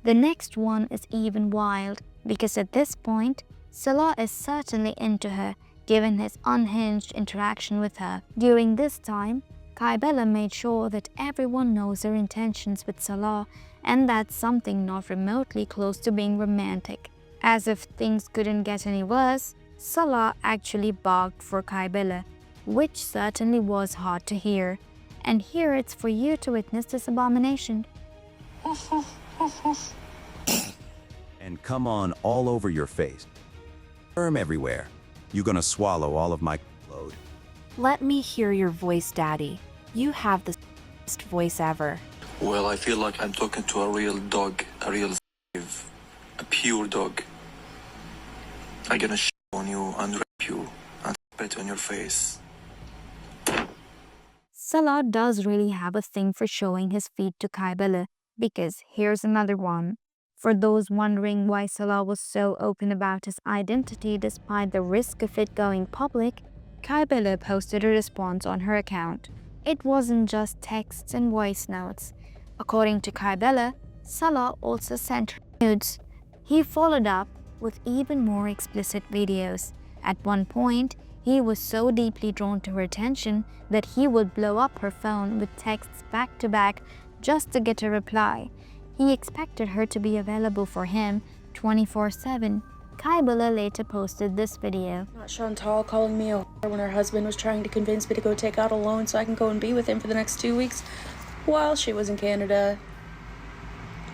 The next one is even wild, because at this point, Salah is certainly into her, given his unhinged interaction with her. During this time, Kaibella made sure that everyone knows her intentions with Salah, and that's something not remotely close to being romantic. As if things couldn't get any worse, Salah actually barked for Kaibella, which certainly was hard to hear. And here it's for you to witness this abomination. and come on all over your face. Sperm everywhere. You gonna swallow all of my load. Let me hear your voice, Daddy. You have the best voice ever. Well, I feel like I'm talking to a real dog, a real slave, a pure dog. I'm gonna shit on you and rape you and spit on your face. Salah does really have a thing for showing his feet to Kaibala, because here's another one. For those wondering why Salah was so open about his identity despite the risk of it going public, Kaibala posted a response on her account. It wasn't just texts and voice notes. According to Kaibala, Salah also sent her nudes. He followed up with even more explicit videos. At one point, he was so deeply drawn to her attention that he would blow up her phone with texts back to back just to get a reply. He expected her to be available for him 24/7. Kaibala later posted this video. Not Chantal calling me a whore when her husband was trying to convince me to go take out a loan so I can go and be with him for the next 2 weeks while she was in Canada.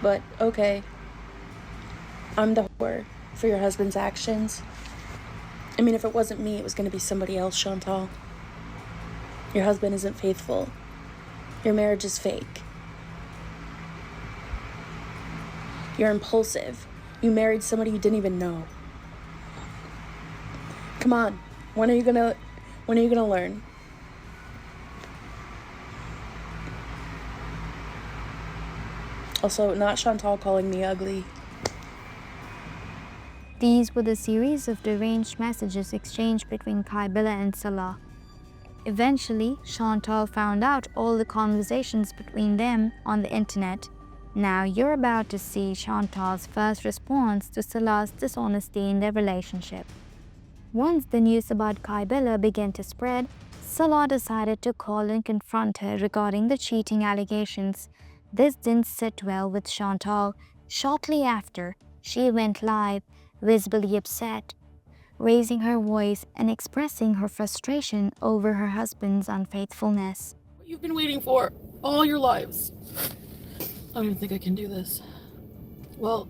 But okay. I'm the whore for your husband's actions. I mean, if it wasn't me, it was going to be somebody else, Chantal. Your husband isn't faithful. Your marriage is fake. You're impulsive. You married somebody you didn't even know. Come on. When are you gonna learn? Also, not Chantal calling me ugly. These were the series of deranged messages exchanged between Kaibala and Salah. Eventually, Chantal found out all the conversations between them on the internet. Now you're about to see Chantal's first response to Salah's dishonesty in their relationship. Once the news about Kaibala began to spread, Salah decided to call and confront her regarding the cheating allegations. This didn't sit well with Chantal. Shortly after, she went live, visibly upset, raising her voice and expressing her frustration over her husband's unfaithfulness. What you've been waiting for all your lives. I don't think I can do this. Well,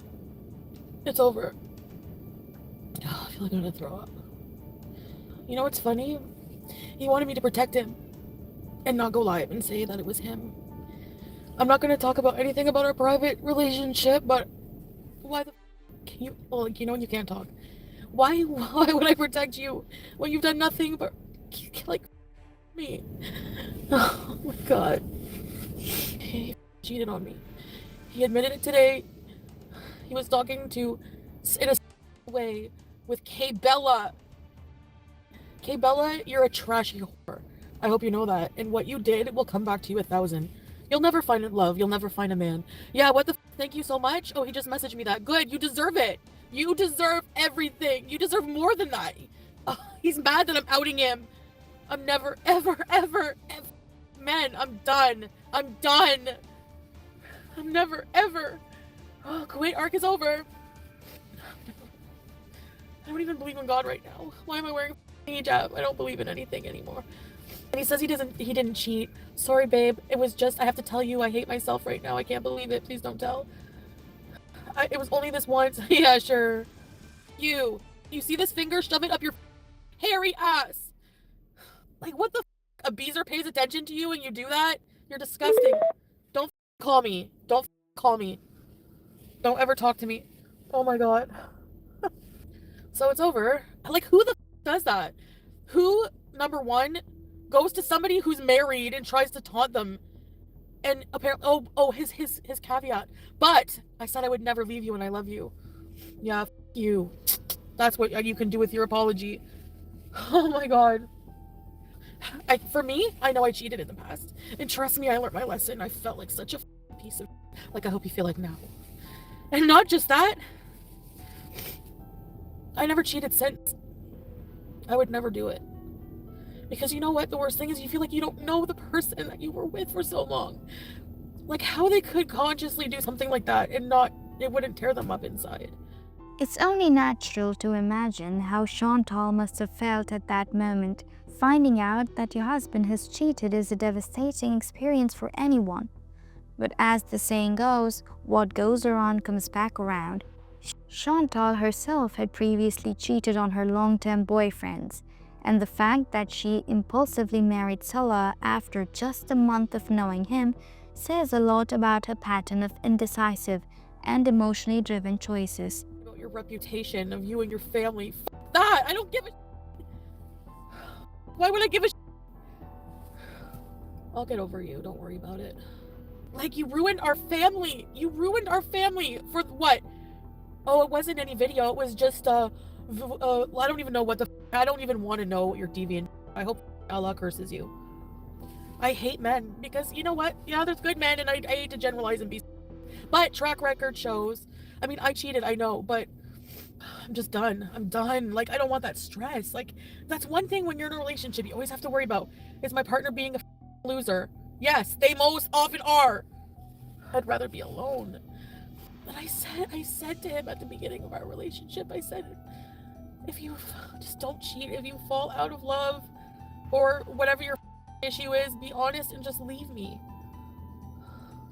it's over. I feel like I'm gonna throw up. You know what's funny? He wanted me to protect him and not go live and say that it was him. I'm not gonna talk about anything about our private relationship, but why the can you? Well, you know you can't talk. Why would I protect you when you've done nothing but like me? Oh my god. He cheated on me. He admitted it today. He was talking to in a way with Kaibala. Kaibala, you're a trashy whore. I hope you know that. And what you did will come back to you 1,000. You'll never find love. You'll never find a man. Yeah, what the thank you so much. Oh, he just messaged me that. Good, you deserve it. You deserve everything. You deserve more than that. Oh, he's mad that I'm outing him. I'm never, ever, ever, ever. Man, I'm done. I'm done. I'm never, ever. Oh, Kuwait arc is over. I don't even believe in God right now. Why am I wearing a hijab? I don't believe in anything anymore. And he says he didn't cheat. Sorry, babe. It was just, I have to tell you, I hate myself right now. I can't believe it. Please don't tell. It was only this once. Yeah, sure. You see this finger? Shove it up your hairy ass. Like, what the f? A beezer pays attention to you and you do that? You're disgusting. Don't call me. Don't call me. Don't ever talk to me. Oh my god. So it's over. Like, who the f does that? Who, number one, goes to somebody who's married and tries to taunt them? And apparently, his caveat. But I said I would never leave you and I love you. Yeah, f you. That's what you can do with your apology. Oh my god. For me, I know I cheated in the past. And trust me, I learned my lesson. I felt like such a piece of like I hope you feel like now. And not just that. I never cheated since. I would never do it. Because you know what? The worst thing is you feel like you don't know the person that you were with for so long. Like how they could consciously do something like that and it wouldn't tear them up inside. It's only natural to imagine how Chantal must have felt at that moment. Finding out that your husband has cheated is a devastating experience for anyone. But as the saying goes, what goes around comes back around. Chantal herself had previously cheated on her long-term boyfriends, and the fact that she impulsively married Salah after just a month of knowing him says a lot about her pattern of indecisive and emotionally driven choices. About your reputation of you and your family. F that! I don't give a Why would I give a I'll get over you. Don't worry about it. Like, you ruined our family. You ruined our family for what? Oh, it wasn't any video. It was just, I don't even know what the I don't even want to know what you're deviant. I hope Allah curses you. I hate men because, you know what? Yeah, there's good men, and I hate to generalize and be, but track record shows. I mean, I cheated, I know, but I'm just done. I'm done. Like, I don't want that stress. Like, that's one thing when you're in a relationship you always have to worry about. Is my partner being a loser? Yes, they most often are. I'd rather be alone. But I said to him at the beginning of our relationship, I said, if you just don't cheat, if you fall out of love or whatever your issue is, be honest and just leave me.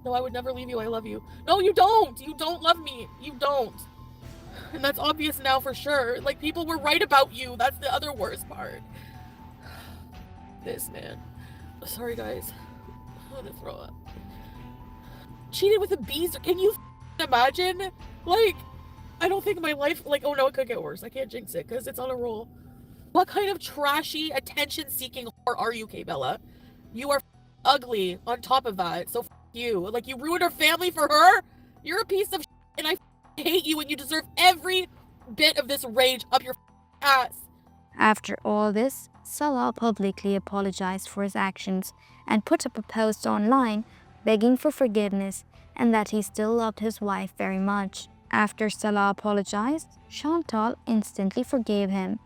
No, I would never leave you. I love you. No, you don't. You don't love me. You don't. And that's obvious now for sure. Like, people were right about you. That's the other worst part. This man. Sorry, guys. I'm gonna throw up. Cheated with a beast. Can you imagine? Like, I don't think my life, like, oh no, it could get worse. I can't jinx it because it's on a roll. What kind of trashy, attention-seeking whore are you, K-Bella? You are ugly on top of that, so you. Like, you ruined our family for her? You're a piece of and I hate you, and you deserve every bit of this rage up your ass. After all this, Salah publicly apologized for his actions and put up a post online begging for forgiveness and that he still loved his wife very much. After Salah apologized, Chantal instantly forgave him.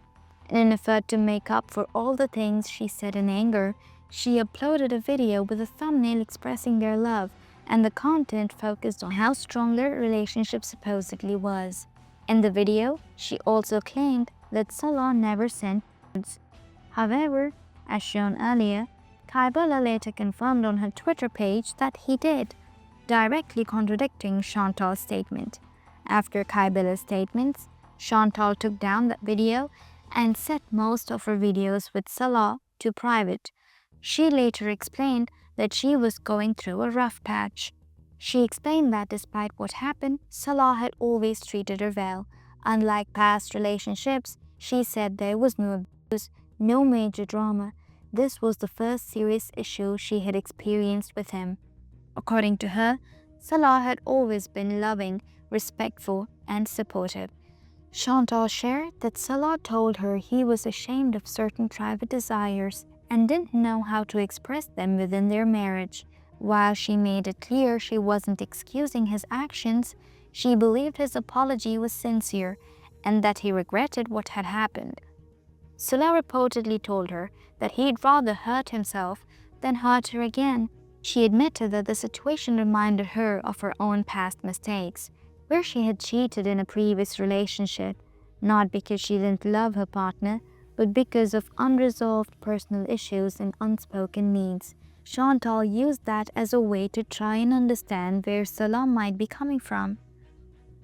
In an effort to make up for all the things she said in anger, she uploaded a video with a thumbnail expressing their love, and the content focused on how strong their relationship supposedly was. In the video, she also claimed that Salah never sent nudes. However, as shown earlier, Kaibala later confirmed on her Twitter page that he did, directly contradicting Chantal's statement. After Kaibala's statements, Chantal took down that video and set most of her videos with Salah to private. She later explained that she was going through a rough patch. She explained that despite what happened, Salah had always treated her well. Unlike past relationships, she said there was no abuse, no major drama. This was the first serious issue she had experienced with him. According to her, Salah had always been loving, respectful, and supportive. Chantal shared that Salah told her he was ashamed of certain private desires and didn't know how to express them within their marriage. While she made it clear she wasn't excusing his actions, she believed his apology was sincere and that he regretted what had happened. Salah reportedly told her that he'd rather hurt himself than hurt her again. She admitted that the situation reminded her of her own past mistakes, where she had cheated in a previous relationship, not because she didn't love her partner, but because of unresolved personal issues and unspoken needs. Chantal used that as a way to try and understand where Salah might be coming from.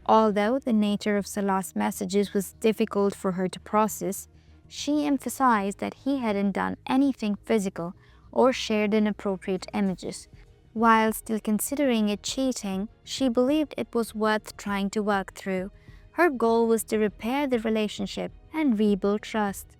Although the nature of Salah's messages was difficult for her to process, she emphasized that he hadn't done anything physical or shared inappropriate images. While still considering it cheating, she believed it was worth trying to work through. Her goal was to repair the relationship and rebuild trust.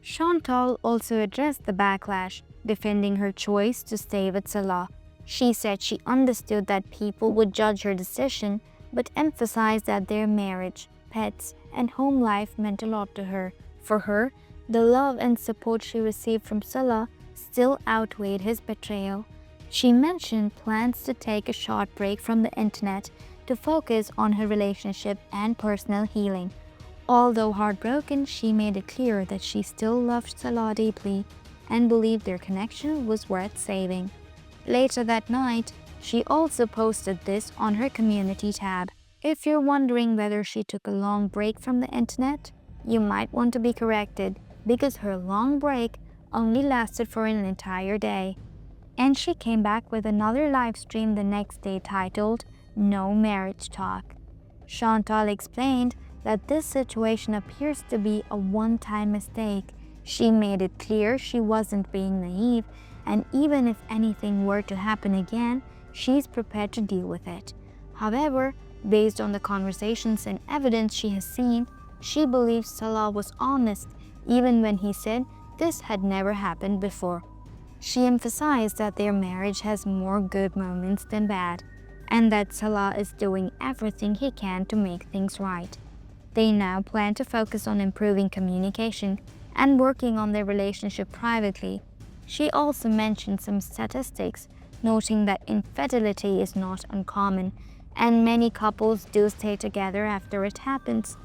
Chantal also addressed the backlash, defending her choice to stay with Salah. She said she understood that people would judge her decision, but emphasized that their marriage, pets, and home life meant a lot to her. For her, the love and support she received from Salah still outweighed his betrayal. She mentioned plans to take a short break from the internet to focus on her relationship and personal healing. Although heartbroken, she made it clear that she still loved Salah deeply and believed their connection was worth saving. Later that night, she also posted this on her community tab. If you're wondering whether she took a long break from the internet, you might want to be corrected because her long break only lasted for an entire day. And she came back with another live stream the next day titled No Marriage Talk. Chantal explained that this situation appears to be a one-time mistake. She made it clear she wasn't being naive, and even if anything were to happen again, she's prepared to deal with it. However, based on the conversations and evidence she has seen, she believes Salah was honest even when he said this had never happened before. She emphasized that their marriage has more good moments than bad, and that Salah is doing everything he can to make things right. They now plan to focus on improving communication and working on their relationship privately. She also mentioned some statistics, noting that infidelity is not uncommon, and many couples do stay together after it happens.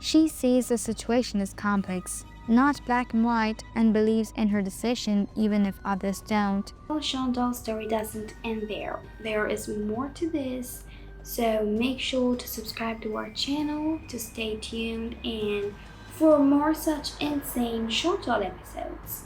She sees the situation as complex, not black and white, and believes in her decision even if others don't. Well, Chantal's story doesn't end there. There is more to this, so make sure to subscribe to our channel to stay tuned and for more such insane Chantal episodes.